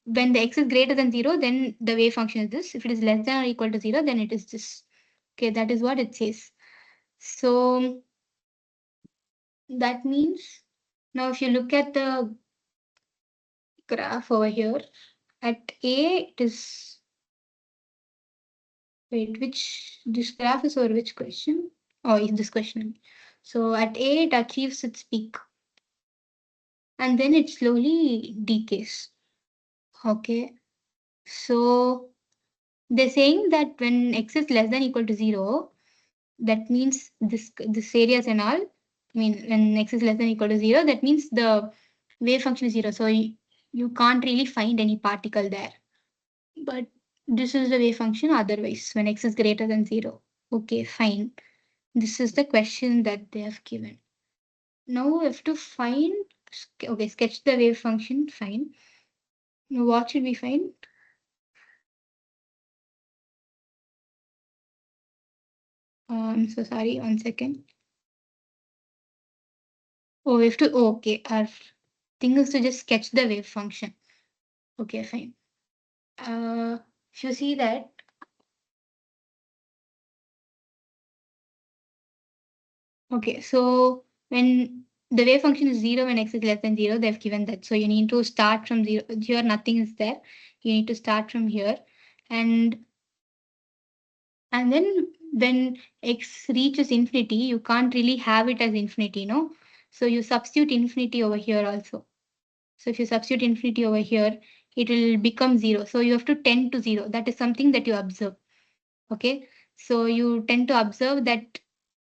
when the x is greater than 0, then the wave function is this. If it is less than or equal to 0, then it is this. Okay, that is what it says. So that means, now if you look at the graph over here, at A, it is Wait, this graph is for which question? Oh, is this question. So at A, it achieves its peak. And then it slowly decays. Okay. So they're saying that when x is less than equal to 0, that means this areas and all, I mean, when x is less than equal to 0, that means the wave function is 0. So you can't really find any particle there. But this is the wave function otherwise, when x is greater than 0. Okay, fine. This is the question that they have given. Now we have to find, okay, sketch the wave function, fine. Now what should we find? I'm so sorry, 1 second. Oh, we have to, oh, okay, our thing is to just sketch the wave function. Okay, fine. If you see that, okay, so when the wave function is 0 when x is less than 0, they've given that. So you need to start from 0. Here nothing is there. You need to start from here. And then when x reaches infinity, you can't really have it as infinity, no? So you substitute infinity over here also. So if you substitute infinity over here, it will become 0. So you have to tend to 0. That is something that you observe. Okay. So you tend to observe that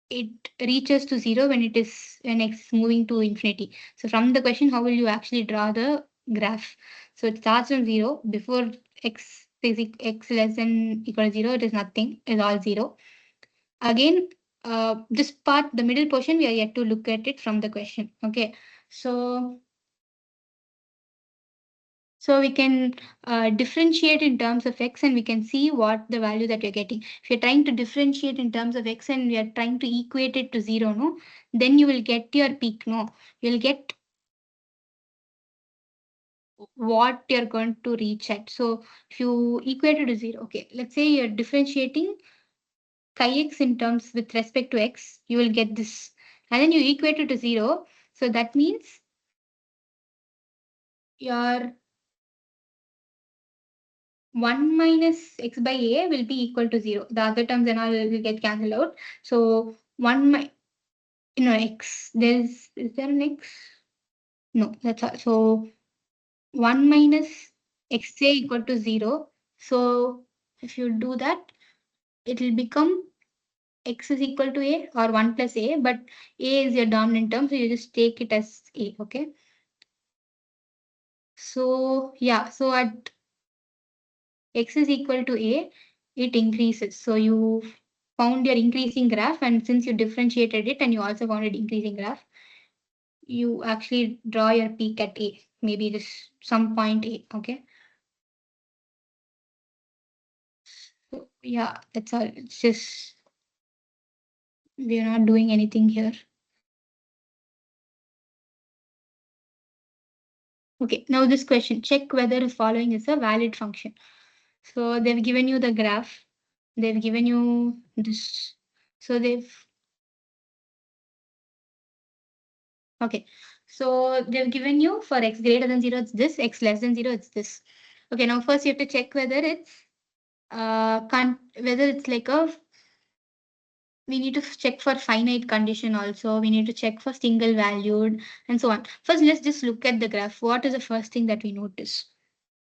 it reaches to 0 when when x is moving to infinity. So from the question, how will you actually draw the graph? So it starts from 0. Before x is x less than equal to 0, it is nothing, it is all 0. Again, this part, the middle portion, we are yet to look at it from the question. Okay. So we can differentiate in terms of x, and we can see what the value that you're getting. If you're trying to differentiate in terms of x and we are trying to equate it to 0, no, then you will get your peak, no. You'll get what you're going to reach at. So if you equate it to 0, okay, let's say you're differentiating chi x in terms with respect to x, you will get this. And then you equate it to 0. So that means your 1 minus x by a will be equal to 0. The other terms and all will get cancelled out. So 1 x. Is there an x? No, that's all. So 1 minus xa equal to 0. So if you do that, it will become x is equal to a or 1 plus a, but a is your dominant term, so you just take it as a, okay? So yeah, so at x is equal to a, it increases. So you found your increasing graph, and since you differentiated it and you also found it increasing graph, you actually draw your peak at a, maybe this some point a, okay? So yeah, that's all. It's just we're not doing anything here. Okay, now this question, check whether the following is a valid function. So they've given you the graph, they've given you this. So okay, so they've given you for x greater than 0, it's this, x less than 0, it's this. Okay, now first you have to check whether it's whether it's like we need to check for finite condition also, we need to check for single valued and so on. First, let's just look at the graph. What is the first thing that we notice?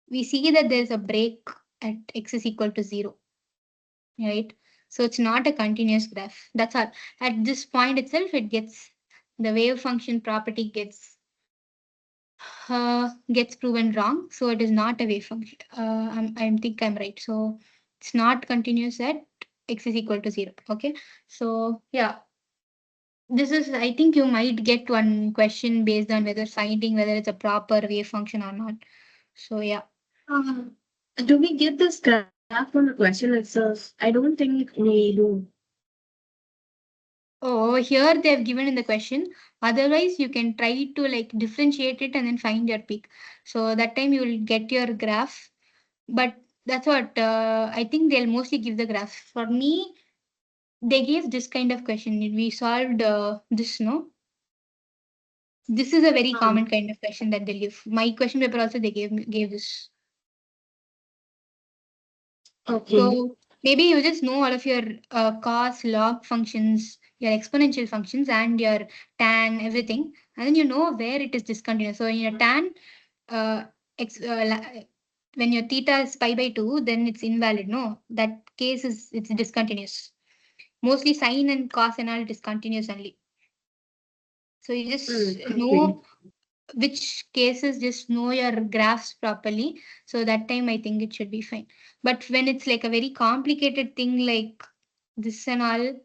We see that there's a break at x is equal to 0, right? So it's not a continuous graph. That's all. At this point itself, it gets the wave function property gets proven wrong. So it is not a wave function. I think I'm right. So it's not continuous at x is equal to 0. Okay. So yeah, this is, I think you might get one question based on finding whether it's a proper wave function or not. So yeah. Do we get this graph from the question itself? I don't think we do. Oh, here they have given in the question. Otherwise, you can try to like differentiate it and then find your peak. So that time you will get your graph. But that's what I think they'll mostly give the graph. For me, they gave this kind of question. We solved this, no? This is a very common kind of question that they'll give. My question paper also they gave this. Okay. So maybe you just know all of your cos, log functions, your exponential functions, and your tan, everything, and then you know where it is discontinuous. So in your tan, uh, ex, when your theta is pi by 2, then it's invalid. No, that case is it's discontinuous. Mostly sine and cos and all discontinuous only. So you just know which cases, just know your graphs properly. So that time I think it should be fine. But when it's like a very complicated thing like this and all, a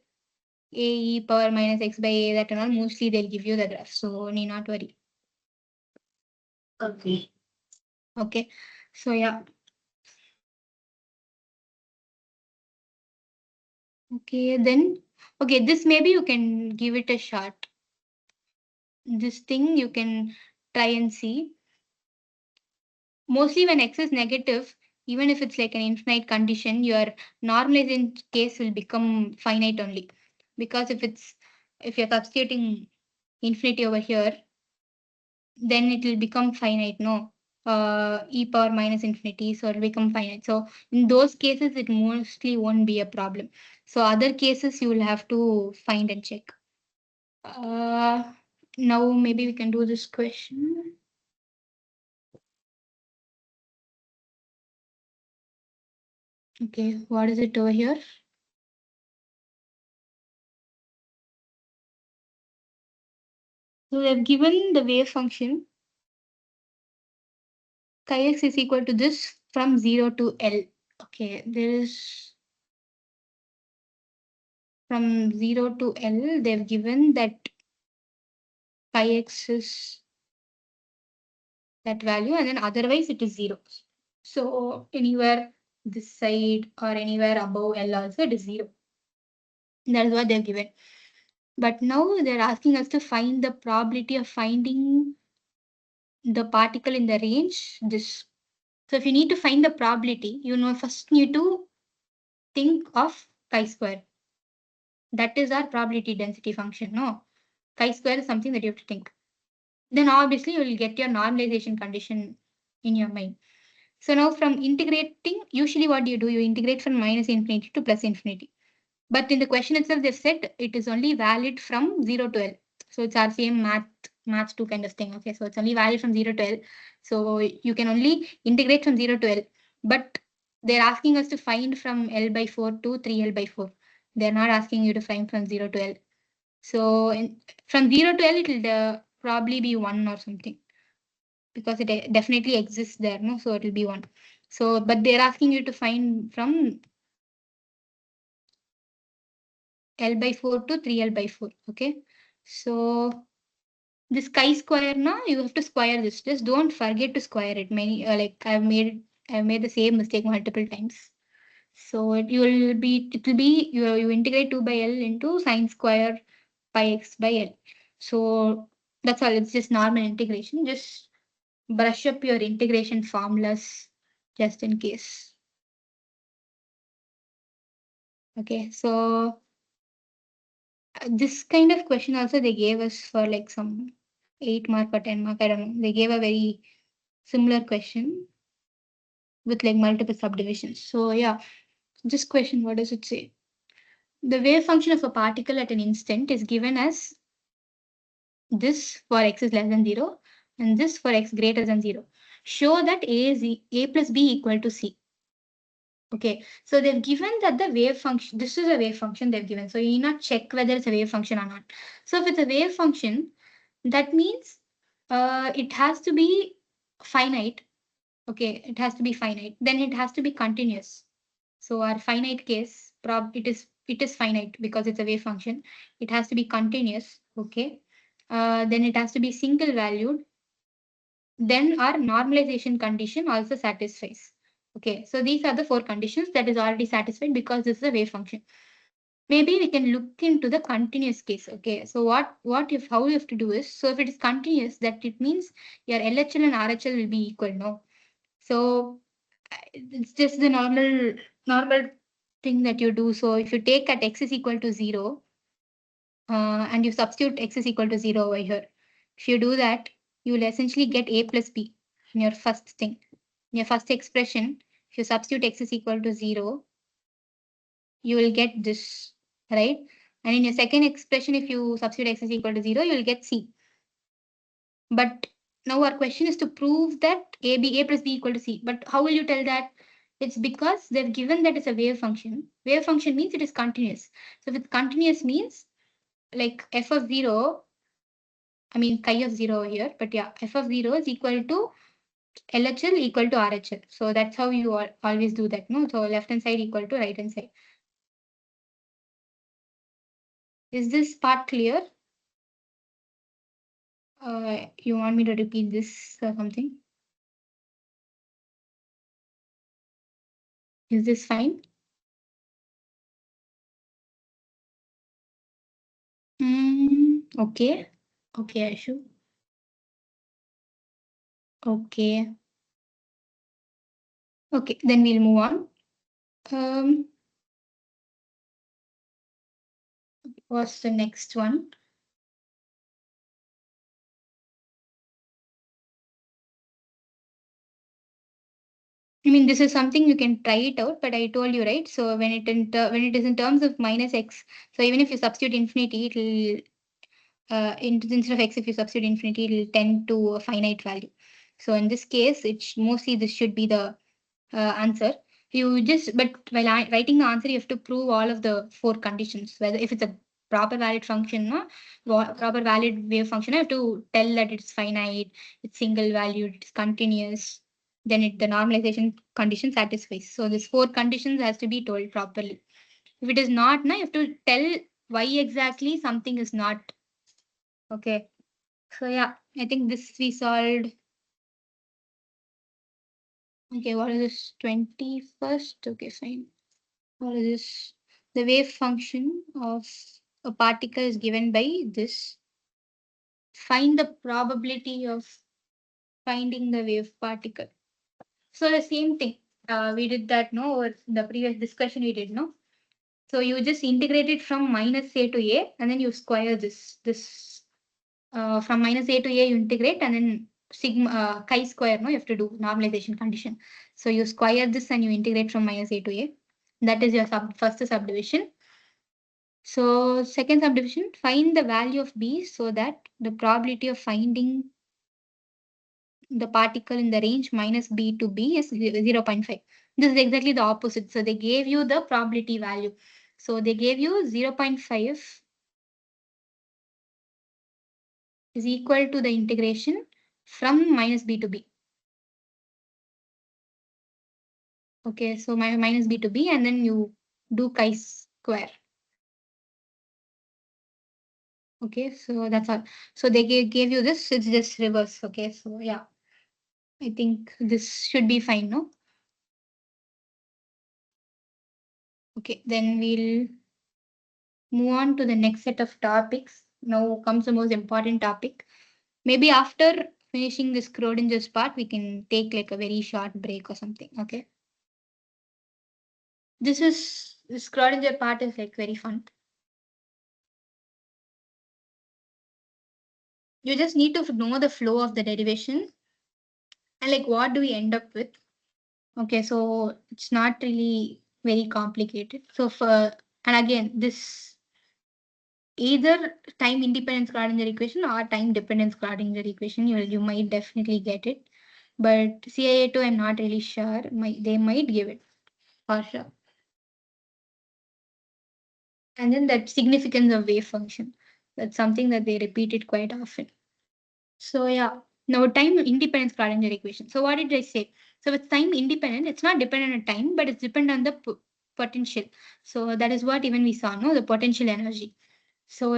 e power minus x by a, that and all, mostly they'll give you the graph. So need not worry. Okay. Okay. So yeah. Okay, then okay, this maybe you can give it a shot. This thing you can try and see. Mostly when x is negative, even if it's like an infinite condition, your normalizing case will become finite only. Because if you're substituting infinity over here, then it will become finite, no? E power minus infinity, so it will become finite. So in those cases, it mostly won't be a problem. So other cases you will have to find and check. Now maybe we can do this question. Okay, what is it over here? So they've given the wave function chi x is equal to this from 0 to L. Okay, there is from 0 to L, they've given that chi x is that value, and then otherwise it is 0. So anywhere this side or anywhere above L also it is 0. That is what they've given. But now they're asking us to find the probability of finding the particle in the range. This. So if you need to find the probability, you know, first need to think of chi-square. That is our probability density function. No, chi-square is something that you have to think. Then obviously you will get your normalization condition in your mind. So now from integrating, usually what do? You integrate from minus infinity to plus infinity. But in the question itself, they've said it is only valid from 0 to L. So it's our same math 2 kind of thing. Okay, so it's only valid from 0 to L. So you can only integrate from 0 to L. But they're asking us to find from L by 4 to 3L by 4. They're not asking you to find from 0 to L. So from 0 to L, it will probably be 1 or something. Because it definitely exists there, no? So it will be 1. So, but they're asking you to find from L by 4 to 3L by 4. Okay. So this chi-square now, you have to square this. Just don't forget to square it. Many like I've made the same mistake multiple times. So it will be you integrate 2 by L into sine square pi x by L. So that's all. It's just normal integration. Just brush up your integration formulas just in case. Okay, so this kind of question also they gave us for like some 8 mark or 10 mark. I don't know. They gave a very similar question with like multiple subdivisions. So yeah, this question, what does it say? The wave function of a particle at an instant is given as this for x is less than 0 and this for x greater than 0. Show that a plus b equal to c. Okay, so they've given that the wave function, this is a wave function they've given. So you need not check whether it's a wave function or not. So if it's a wave function, that means it has to be finite. Okay, it has to be finite. Then it has to be continuous. So our finite case, it is finite because it's a wave function. It has to be continuous. Okay. Then it has to be single valued. Then our normalization condition also satisfies. Okay, so these are the 4 conditions that is already satisfied because this is a wave function. Maybe we can look into the continuous case. Okay, so how you have to do is, so if it is continuous, that it means your LHL and RHL will be equal, no? So it's just the normal thing that you do. So if you take at x is equal to 0, and you substitute x is equal to 0 over here, if you do that, you will essentially get a plus b in your first thing. In your first expression, if you substitute x is equal to 0, you will get this, right? And in your second expression, if you substitute x is equal to 0, you will get c. But now our question is to prove that a plus b equal to c. But how will you tell that? It's because they've given that it's a wave function. Wave function means it is continuous. So if it's continuous means like f of 0, I mean chi of 0 here, but yeah, f of 0 is equal to LHL equal to RHL. So that's how you always do that, no? So left hand side equal to right hand side. Is this part clear? You want me to repeat this or something? Is this fine? Okay. Okay, Ashu. Okay. Okay, then we'll move on. What's the next one? I mean, this is something you can try it out, but I told you, right? So when it is in terms of minus x, so even if you substitute infinity, it'll instead of x, if you substitute infinity, it'll tend to a finite value. So in this case, it's mostly this should be the answer. But while writing the answer, you have to prove all of the 4 conditions. Whether if it's a proper valid function, proper valid wave function, I have to tell that it's finite, it's single valued, it's continuous. Then the normalization condition satisfies. So these 4 conditions has to be told properly. If it is not, you have to tell why exactly something is not. Okay. So yeah, I think this we solved. Okay, what is this? 21st? Okay, fine. What is this? The wave function of a particle is given by this. Find the probability of finding the wave particle. So the same thing. We did that, no? Or the previous discussion we did, no? So you just integrate it from minus a to a, and then you square this. From minus a to a, you integrate, and then sigma chi square, no? You have to do normalization condition. So you square this and you integrate from minus a to a. That is your first subdivision. So second subdivision, find the value of B so that the probability of finding the particle in the range minus B to B is 0.5. This is exactly the opposite. So they gave you the probability value. So they gave you 0.5 is equal to the integration from minus B to B. Okay, so minus B to B, and then you do chi square. Okay, so that's all. So they gave you this, it's just reverse. Okay, so yeah, I think this should be fine, no? Okay, then we'll move on to the next set of topics. Now comes the most important topic. Maybe after finishing this Schrödinger's part, we can take like a very short break or something. Okay. This Schrödinger part is like very fun. You just need to know the flow of the derivation and like what do we end up with. Okay, so it's not really very complicated. So and again, this either time independent Schrödinger equation or time dependent Schrödinger equation, you might definitely get it. But CIA2, I'm not really sure. They might give it for sure. And then that significance of wave function. That's something that they repeated quite often. So yeah, now time independent Schrödinger equation. So what did I say? So with time independent, it's not dependent on time, but it's dependent on the potential. So that is what even we saw, no, the potential energy. So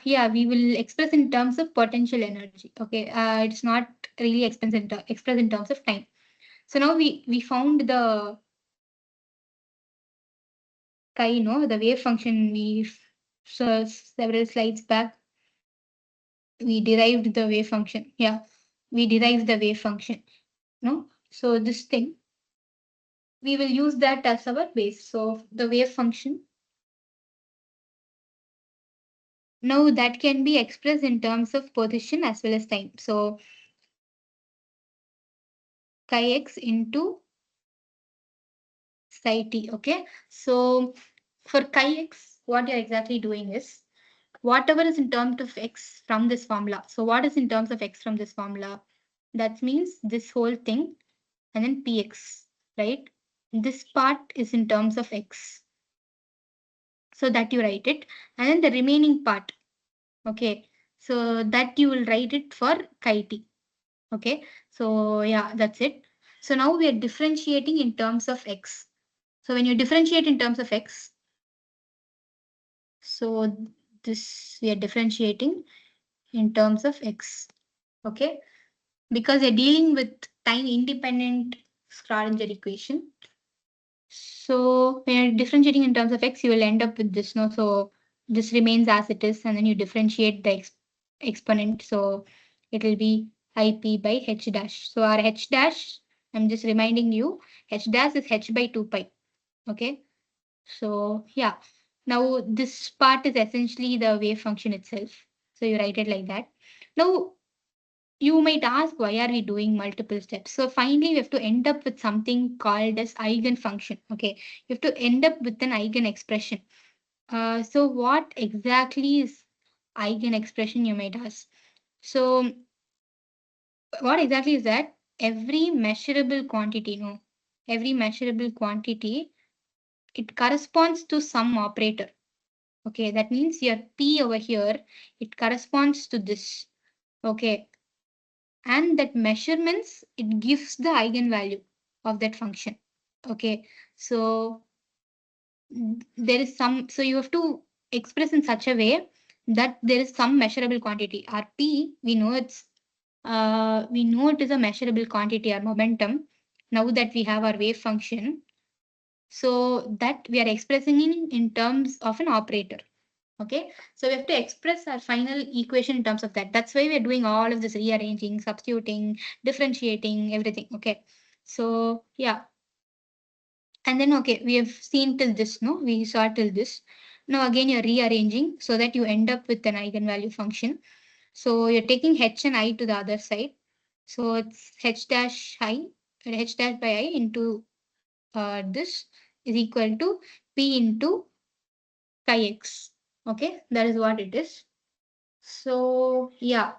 yeah, we will express in terms of potential energy. Okay, it's not really expressed in terms of time. So now we found the chi, no, the wave function. We saw several slides back. We derived the wave function. Yeah, we derived the wave function. No, so this thing we will use that as our base. So the wave function. Now that can be expressed in terms of position as well as time. So chi x into psi t. Okay, so for chi x, what you're exactly doing is whatever is in terms of x from this formula. So what is in terms of x from this formula? That means this whole thing and then px, right? This part is in terms of x. So that you write it. And then the remaining part, okay, so that you will write it for chi t. Okay, so yeah, that's it. So now we are differentiating in terms of x. So when you differentiate in terms of x, so this we are differentiating in terms of x. Okay, because you're dealing with time independent Schrödinger equation. So when you're differentiating in terms of x, you will end up with this. No, so this remains as it is, and then you differentiate the exponent. So it will be ip by h dash. So our h dash, I'm just reminding you, h dash is h by 2 pi. Okay. So yeah, now this part is essentially the wave function itself. So you write it like that. Now you might ask, why are we doing multiple steps? So finally, we have to end up with something called as eigenfunction. Okay, you have to end up with an eigen expression. So what exactly is eigen expression, you might ask? So what exactly is that? Every measurable quantity, no, every measurable quantity, it corresponds to some operator. Okay, that means your P over here, it corresponds to this. Okay, and that measurements, it gives the eigenvalue of that function. Okay, so there is some, so you have to express in such a way that there is some measurable quantity. Our P, we know it is a measurable quantity, our momentum, now that we have our wave function. So that we are expressing in terms of an operator. Okay, so we have to express our final equation in terms of that. That's why we're doing all of this rearranging, substituting, differentiating, everything. Okay, so yeah. And then, okay, we have seen till this, no? We saw till this. Now again, you're rearranging so that you end up with an eigenvalue function. So you're taking h and I to the other side. So it's h dash I, h dash by I into this is equal to p into chi x. Okay, that is what it is. So yeah,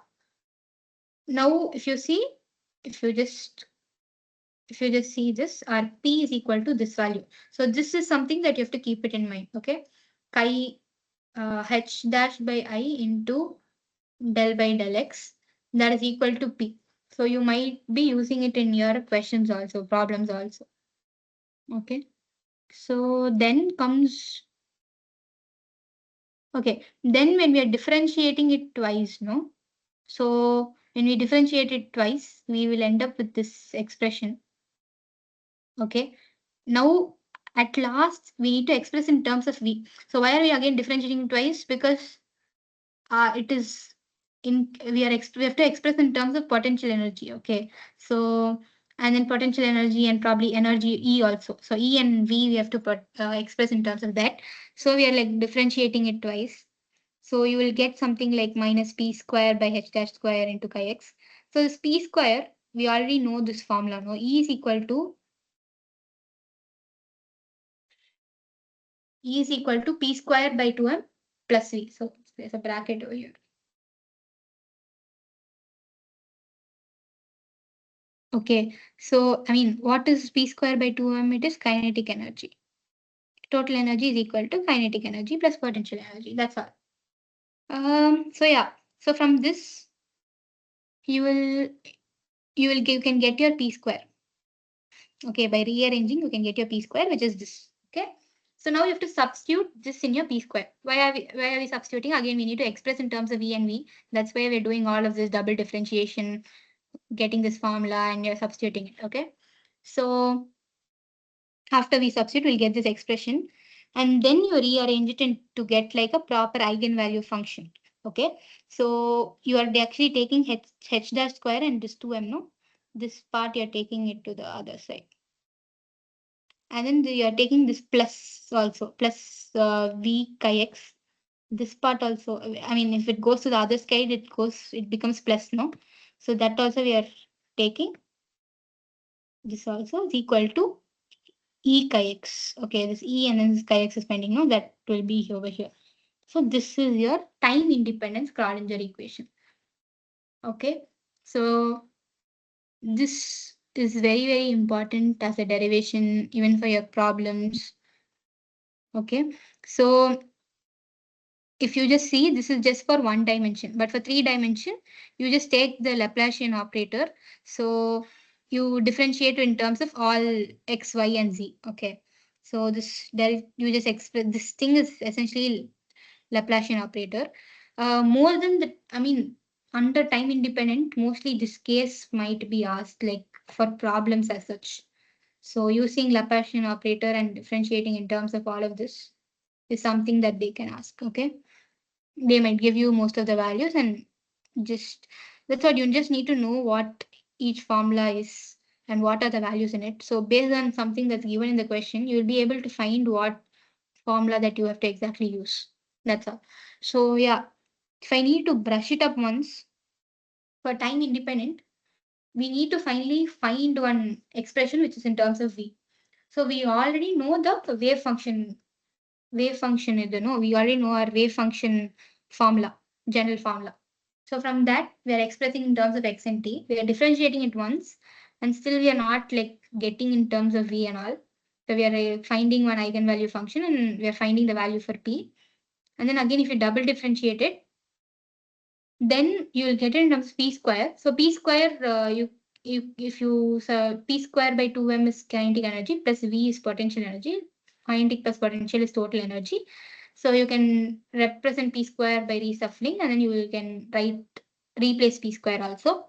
now if you see, if you just see this, our p is equal to this value. So this is something that you have to keep it in mind. Okay, chi h dash by I into del by del x, that is equal to p. So you might be using it in your questions also, problems also. Okay, so then comes, okay, then when we are differentiating it twice, no? So when we differentiate it twice, we will end up with this expression. Okay. Now, at last, we need to express in terms of V. So why are we again differentiating twice? Because it is we have to express in terms of potential energy. Okay. So and then potential energy and probably energy E also. So E and V we have to express in terms of that. So we are like differentiating it twice. So you will get something like minus p square by h dash square into chi x. So this p square, we already know this formula. No, E is equal to p square by 2m plus v. So there's a bracket over here. Okay, so I mean, what is p square by 2m? It is kinetic energy. Total energy is equal to kinetic energy plus potential energy. That's all. So yeah, so from this, you can get your p square. Okay, by rearranging, you can get your p square, which is this. Okay. So now you have to substitute this in your p square. Why are we substituting? Again, we need to express in terms of v and v. That's why we're doing all of this double differentiation, getting this formula, and you're substituting it. Okay. So after we substitute, we'll get this expression, and then you rearrange it to get like a proper eigenvalue function. Okay. So you are actually taking h dash square and this 2m, no? This part you're taking it to the other side. And then you are taking this plus also, plus v chi x. This part also, I mean, if it goes to the other side, it becomes plus, no? So that also we are taking. This also is equal to E chi x. Okay, this E and then this chi x is pending. No, that will be over here. So this is your time independent Schrödinger equation. Okay, so this is very, very important as a derivation, even for your problems. Okay, so if you just see, this is just for one dimension, but for 3 dimension, you just take the Laplacian operator. So you differentiate in terms of all x, y, and z. Okay, so this you just express this thing is essentially Laplacian operator. More than the, I mean, under time independent, mostly this case might be asked like for problems as such. So using Laplacian operator and differentiating in terms of all of this is something that they can ask. Okay, they might give you most of the values and just that's what you just need to know what each formula is and what are the values in it. So based on something that's given in the question, you'll be able to find what formula that you have to exactly use. That's all. So yeah, if I need to brush it up once for time independent, we need to finally find one expression which is in terms of v. So we already know the wave function. Wave function is, we already know our wave function formula, general formula. So from that, we are expressing in terms of x and t. We are differentiating it once, and still we are not like getting in terms of v and all. So we are finding one eigenvalue function, and we are finding the value for p. And then again, if you double differentiate it, then you will get it in terms of p square. So p square, if you p square by 2m is kinetic energy plus v is potential energy. Kinetic plus potential is total energy. So you can represent p square by reshuffling, and then you can replace p square also.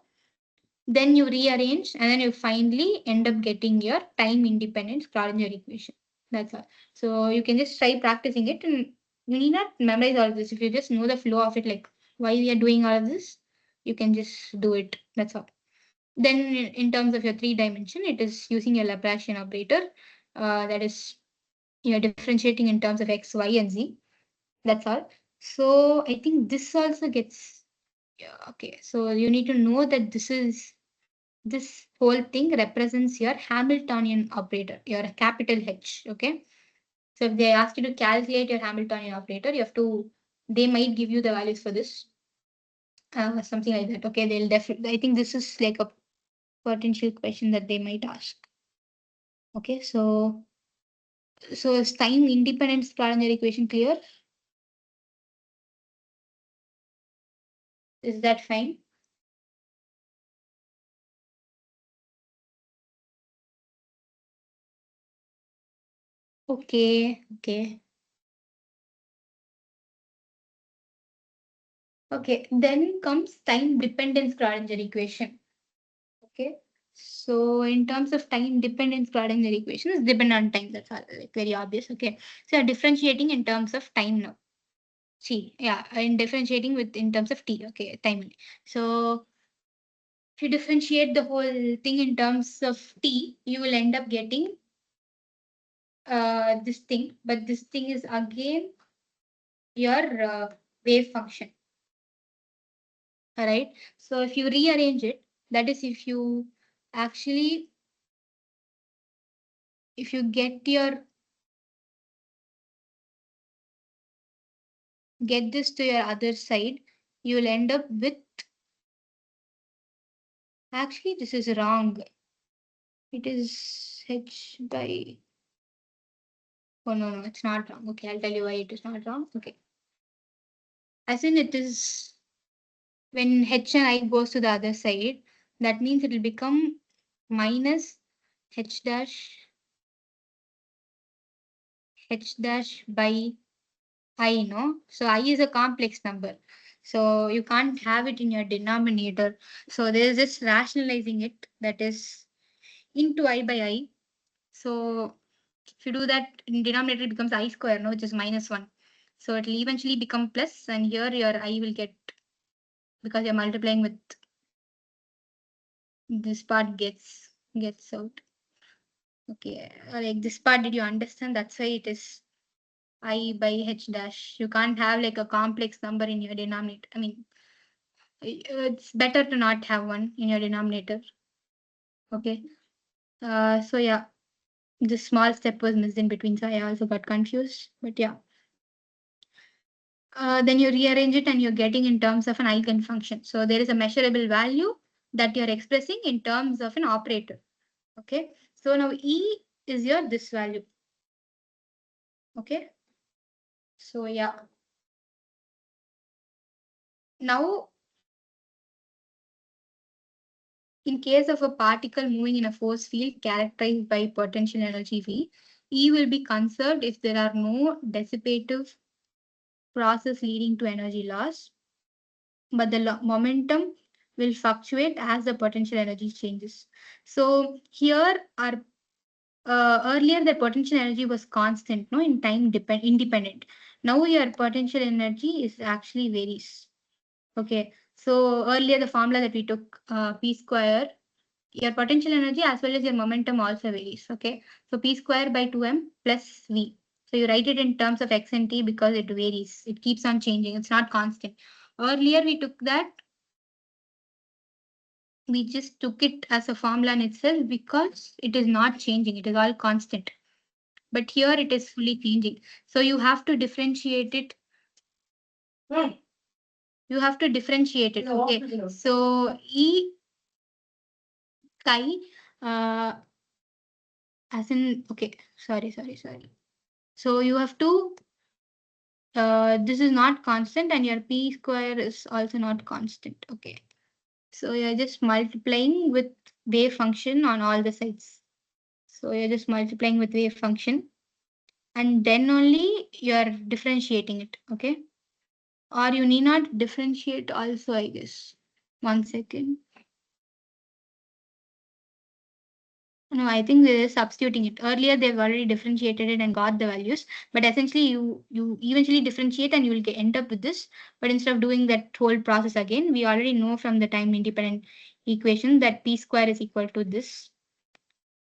Then you rearrange, and then you finally end up getting your time independent Schrödinger equation. That's all. So you can just try practicing it, and you need not memorize all of this. If you just know the flow of it, like why we are doing all of this, you can just do it. That's all. Then in terms of your 3 dimension, it is using your Laplacian operator. That is, you're differentiating in terms of x, y, and z. That's all. So I think this also gets, yeah, okay. So you need to know that this whole thing represents your Hamiltonian operator, your capital H. Okay. So if they ask you to calculate your Hamiltonian operator, they might give you the values for this, something like that. Okay. They'll definitely, I think this is like a potential question that they might ask. Okay. So is time independent Schrödinger equation clear? Is that fine? Okay. Okay. Okay, then comes time dependence Schrödinger equation. Okay, so in terms of time dependence Schrödinger equation is dependent on time. That's all, like very obvious. Okay, so you're differentiating in terms of time now. See, yeah, and differentiating with in terms of t. Okay, time. So if you differentiate the whole thing in terms of t, you will end up getting this thing, but this thing is again your wave function. All right. So if you rearrange it, that is if you actually, if you get this to your other side, you will end up with, actually this is wrong. It is h by, oh no, it's not wrong. Okay, I'll tell you why it is not wrong. Okay. As in it is, when h and I goes to the other side, that means it will become minus h dash by I, no? So I is a complex number. So you can't have it in your denominator. So there's just rationalizing it, that is into I by I. So if you do that in denominator, it becomes I square, no, which is -1. So it will eventually become plus, and here your I will get, because you're multiplying with this part gets out. Okay, like this part, did you understand? That's why it is I by h dash. You can't have like a complex number in your denominator. I mean, it's better to not have one in your denominator. Okay. So yeah, This small step was missed in between, so I also got confused. But yeah. Then you rearrange it and you're getting in terms of an eigenfunction. So there is a measurable value that you're expressing in terms of an operator. Okay. So now E is your this value. Okay. So yeah. Now, in case of a particle moving in a force field characterized by potential energy V, E will be conserved if there are no dissipative process leading to energy loss, but the momentum will fluctuate as the potential energy changes. So here our earlier the potential energy was constant, no, in time independent. Now your potential energy is actually varies. Okay, so earlier the formula that we took, P square, your potential energy as well as your momentum also varies. Okay, so P square by 2m plus V. So you write it in terms of x and t because it varies. It keeps on changing. It's not constant. Earlier we took that. We just took it as a formula in itself because it is not changing. It is all constant. But here it is fully changing. So you have to differentiate it. You have to differentiate it. Okay. So E chi, as in, okay, sorry. So you have to, this is not constant and your P square is also not constant. Okay. So you're just multiplying with wave function on all the sides. So you're just multiplying with wave function and then only you're differentiating it. Okay. Or you need not differentiate also, I guess. 1 second. No, I think they're substituting it. Earlier, they've already differentiated it and got the values. But essentially, you eventually differentiate and you will end up with this. But instead of doing that whole process again, we already know from the time independent equation that P square is equal to this.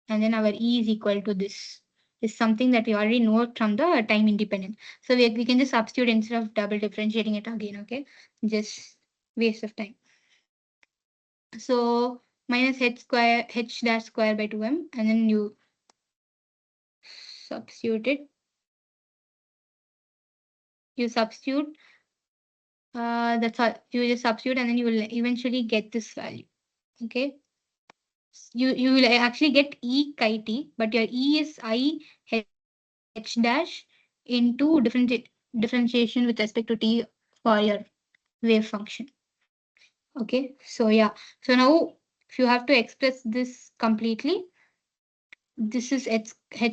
And then our E is equal to this. Is something that we already know from the time independent. So we can just substitute instead of double differentiating it again. Okay, just waste of time. So minus h dash square by 2m, and then you substitute it. You substitute, that's all. You just substitute and then you will eventually get this value. Okay. You will actually get E chi t, but your E is I h dash into differentiation with respect to t for your wave function. Okay. So yeah. So now if you have to express this completely, this is h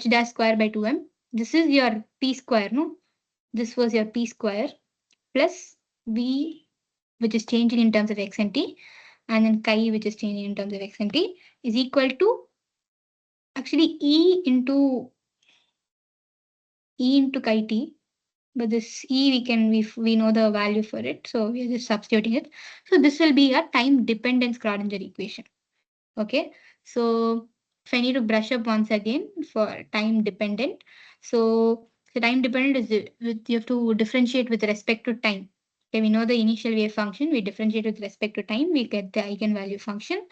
dash square by 2m. This is your P square, no? This was your P square plus V, which is changing in terms of x and t, and then chi, which is changing in terms of x and t, is equal to actually E into chi t. But this E we know the value for it, so we are just substituting it. So this will be a time dependent Schrödinger equation. Okay, so if I need to brush up once again for time dependent, so the time dependent is you have to differentiate with respect to time. Okay, we know the initial wave function, we differentiate with respect to time, we get the eigenvalue function.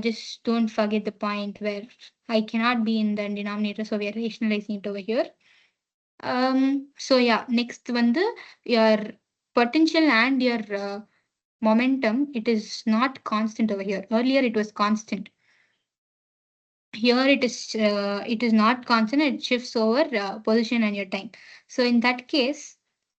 Just don't forget the point where I cannot be in the denominator, so we are rationalizing it over here. So yeah, next one, your potential and your momentum, it is not constant over here. Earlier it was constant. Here it is not constant. It shifts over position and your time. So in that case,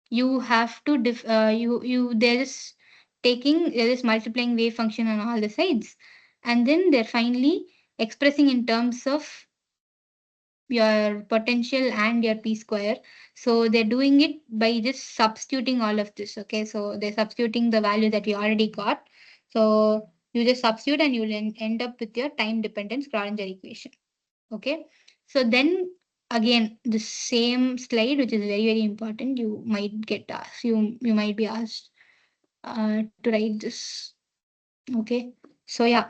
you have to they're just multiplying wave function on all the sides, and then they're finally expressing in terms of your potential and your P square. So they're doing it by just substituting all of this. Okay, so they're substituting the value that we already got. So you just substitute and you'll end up with your time dependent Schrödinger equation. Okay, so then again the same slide, which is very important. You might get asked. You might be asked to write this. Okay, so yeah,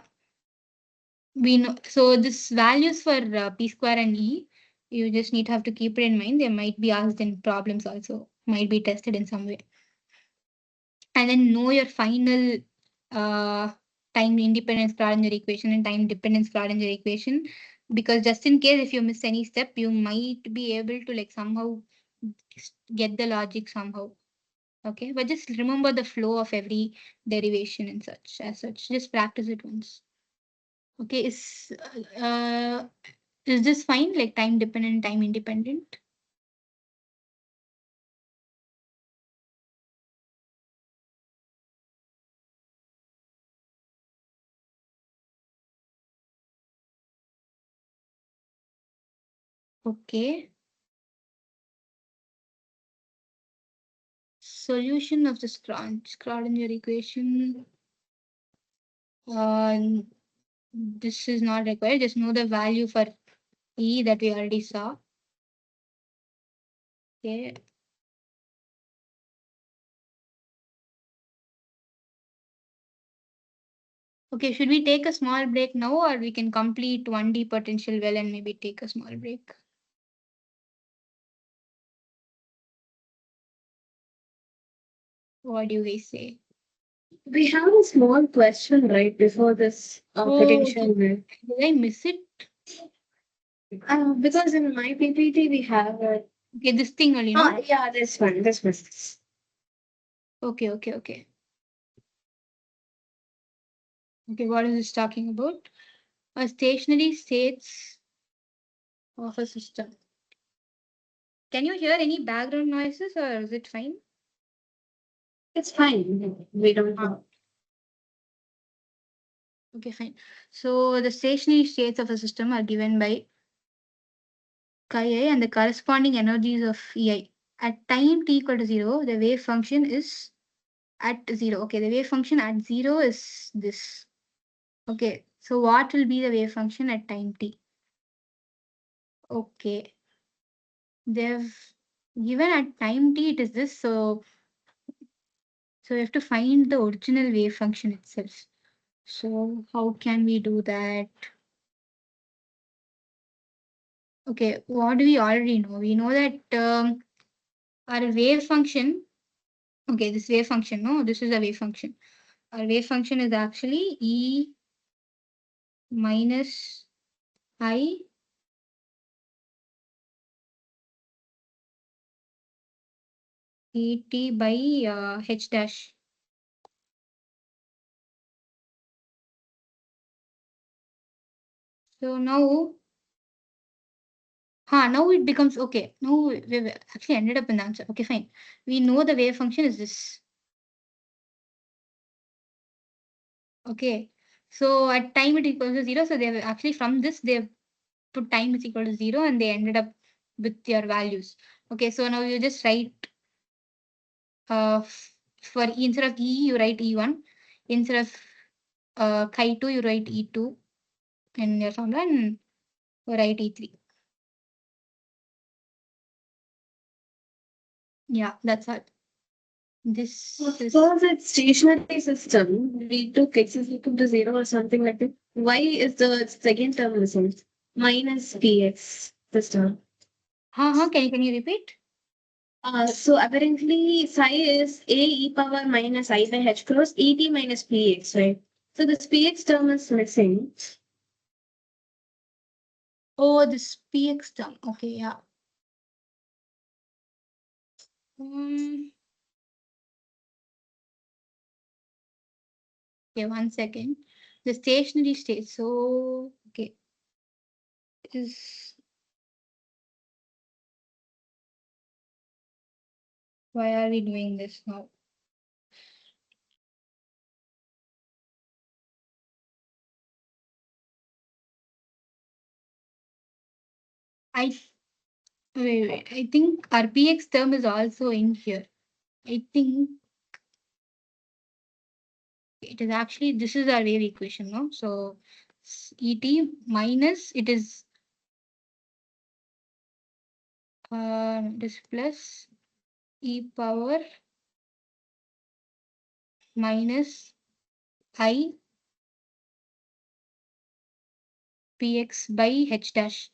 we know. So this values for P square and E, you just need to have to keep it in mind. They might be asked in problems also. Might be tested in some way. And then know your final time independence Schrödinger equation and time dependence Schrödinger equation. because just in case if you miss any step, you might be able to like somehow get the logic somehow. Okay, but just remember the flow of every derivation and such as such. Just practice it once. Okay, is this fine? Like time dependent, time independent? Okay. Solution of the Schrödinger equation. This is not required. Just know the value for E that we already saw. Okay. Okay, should we take a small break now, or we can complete 1D potential well and maybe take a small break? What do you guys say? We have a small question right before this potential wave. Did I miss it? Because in my PPT we have a. Okay, this thing only, no? Yeah, this one. This one. Okay. Okay, what is this talking about? A stationary states of a system. Can you hear any background noises or is it fine? It's fine. We don't know. Okay, fine. So the stationary states of a system are given by chi I and the corresponding energies of Ei. At time t equal to 0, the wave function is at 0. Okay, the wave function at 0 is this. Okay, so what will be the wave function at time t? Okay, they've given at time t it is this. So we have to find the original wave function itself. So how can we do that? Okay, what do we already know? We know that our wave function, okay, this wave function, no, this is a wave function. Our wave function is actually E minus I Et by H dash. So now, now it becomes okay. Now we've actually ended up in the answer. Okay, fine. We know the wave function is this. Okay. So at time it equals to 0. So they have actually from this they have put time is equal to 0 and they ended up with your values. Okay, so now you just write for instead of E you write E1, instead of chi2 you write E2 in your formula and you write E3. Yeah, that's all. This is Because it's stationary system, we took x is equal to 0 or something like that. Why is the second term missing? Minus px this term. can you repeat? So apparently psi is a e power minus I by h cross et minus px, right? So this px term is missing. Oh, this px term. Okay, yeah. Okay, 1 second. The stationary state. So, okay. Why are we doing this now? Wait. I think RPX term is also in here. I think it is actually, this is our wave equation, no? So ET minus, it is this plus e power minus I px by h dash.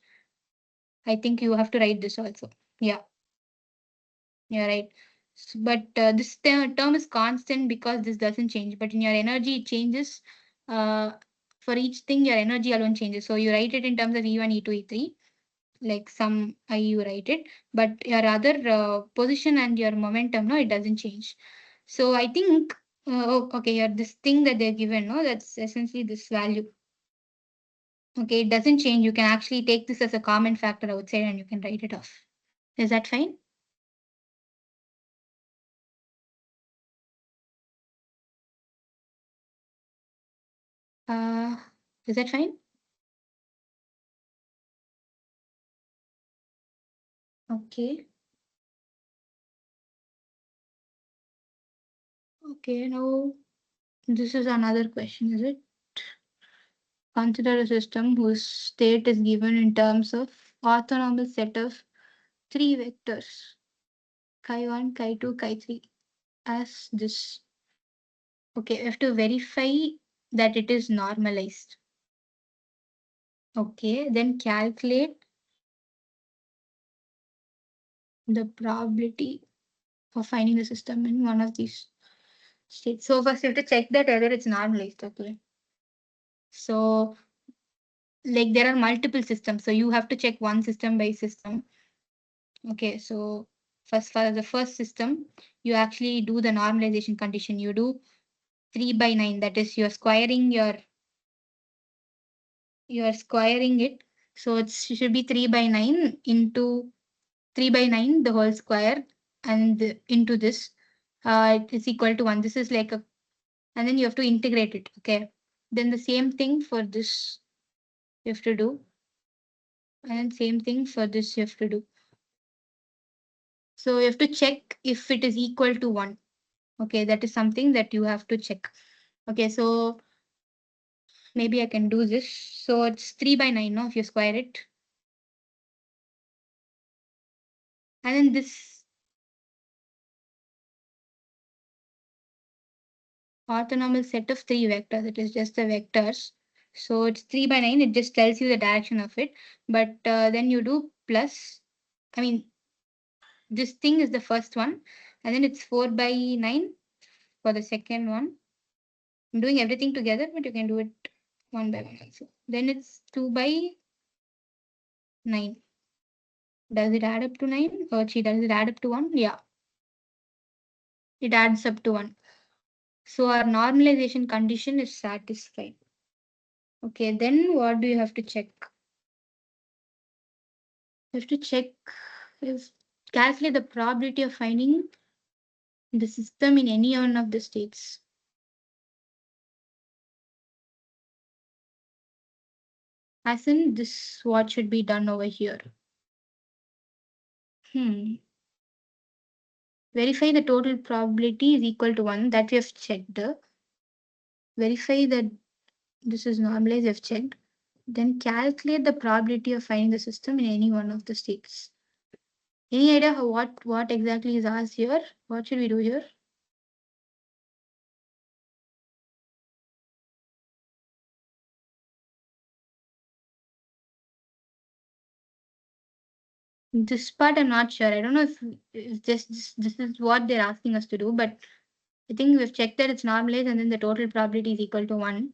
I think you have to write this also. Yeah, you're right. But this term is constant because this doesn't change. But in your energy, it changes for for each thing, your energy alone changes. So you write it in terms of E1, E2, E3, like some I you write it, but your other position and your momentum, no, it doesn't change. So I think, okay, here this thing that they're given, no, that's essentially this value. Okay, it doesn't change. You can actually take this as a common factor outside and you can write it off. Is that fine? Is that fine? Okay. Okay, now this is another question, is it? Consider a system whose state is given in terms of orthonormal set of three vectors, chi1, chi2, chi3, as this. Okay, we have to verify that it is normalized. Okay, then calculate the probability of finding the system in one of these states. So first you have to check that whether it's normalized. Okay. So like there are multiple systems. So you have to check one system by system. Okay, so first for the first system, you actually do the normalization condition. You do 3 by 9. That is you're squaring it. So it should be 3 by 9 into 3 by 9 the whole square and into this. It is equal to 1. This is like a, and then you have to integrate it. Okay. Then the same thing for this you have to do. And same thing for this you have to do. So you have to check if it is equal to 1. Okay, that is something that you have to check. Okay, so maybe I can do this. So it's 3 by 9, no, if you square it. And then this orthonormal set of 3 vectors, it is just the vectors. So it's 3 by 9, it just tells you the direction of it. But then you do plus, I mean, this thing is the first one. And then it's 4 by 9 for the second one. I'm doing everything together, but you can do it one by one also. Then it's 2 by 9. Does it add up to 9? Or does it add up to 1? Yeah. It adds up to 1. So our normalization condition is satisfied. Okay, then what do you have to check? You have to check if calculate the probability of finding the system in any one of the states. As in this, what should be done over here? Verify the total probability is equal to 1. That we have checked. Verify that this is normalized, we have checked. Then calculate the probability of finding the system in any one of the states. Any idea how what exactly is asked here? What should we do here? This part I'm not sure. I don't know if this is what they're asking us to do, but I think we've checked that it's normalized and then the total probability is equal to 1.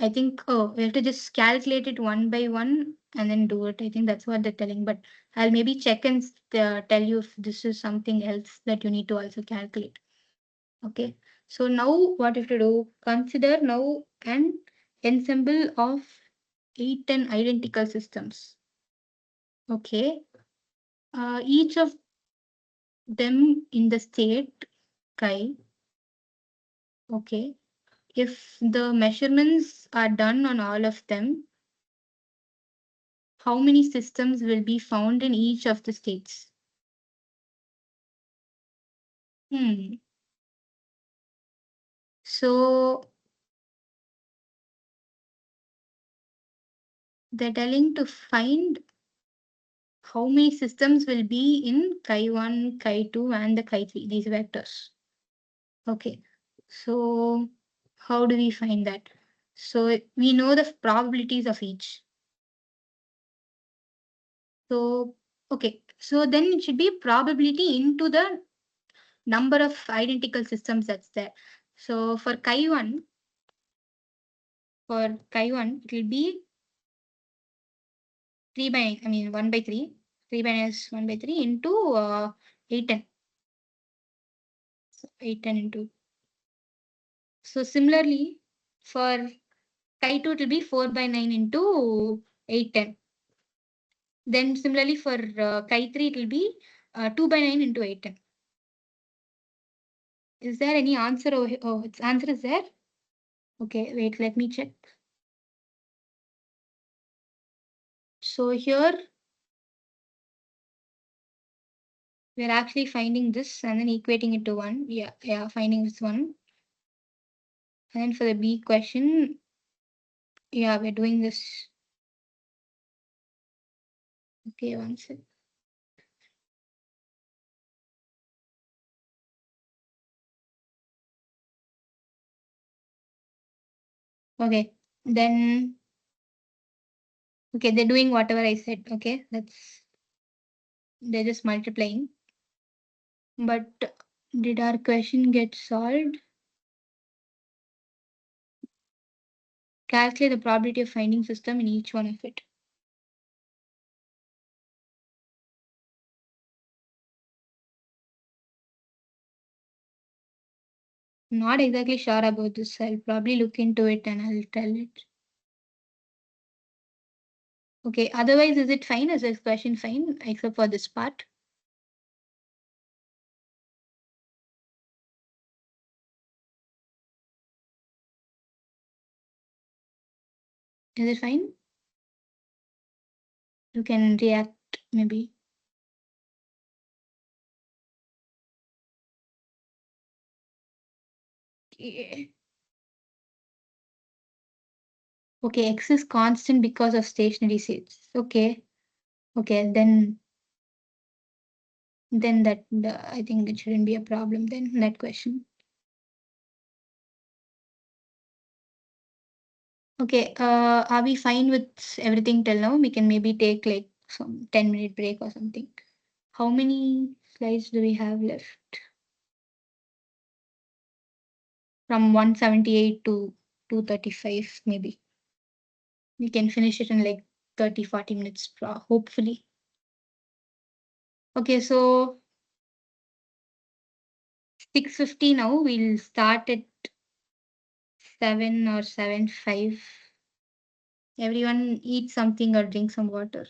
I think, we have to just calculate it one by one and then do it. I think that's what they're telling, but I'll maybe check and tell you if this is something else that you need to also calculate. Okay, so now what you have to do, consider now an ensemble of 8 and identical systems. Okay, each of them in the state chi. Okay, if the measurements are done on all of them, how many systems will be found in each of the states? So they're telling to find how many systems will be in chi1, chi2, and the chi3, these vectors. Okay, so how do we find that? So we know the probabilities of each. So, okay, so then it should be probability into the number of identical systems that's there. So for chi1, For chi1, it will be 1 by 3. 3 minus 1 by 3 into 810. So 810 into. So similarly, for chi2, it will be 4 by 9 into 810. Then similarly for chi3, it will be 2 by 9 into 810. Is there any answer? Oh, its answer is there. Okay, wait, let me check. So here we're actually finding this and then equating it to 1. Yeah, finding this one. And then for the B question, yeah, we're doing this. Okay, one sec. Okay, then okay, they're doing whatever I said. Okay, they're just multiplying. But did our question get solved? Calculate the probability of finding system in each one of it. Not exactly sure about this. I'll probably look into it and I'll tell it. Okay, otherwise, is it fine? Is this question fine except for this part? Is it fine? You can react maybe. Okay. Okay, x is constant because of stationary states. Okay. Okay, then that I think it shouldn't be a problem then, that question. Okay, are we fine with everything till now? We can maybe take like some 10-minute break or something. How many slides do we have left? From 178 to 235 maybe. We can finish it in like 30-40 minutes, hopefully. Okay, so 6:50 now. We'll start at 7 or 7:05. Everyone eat something or drink some water.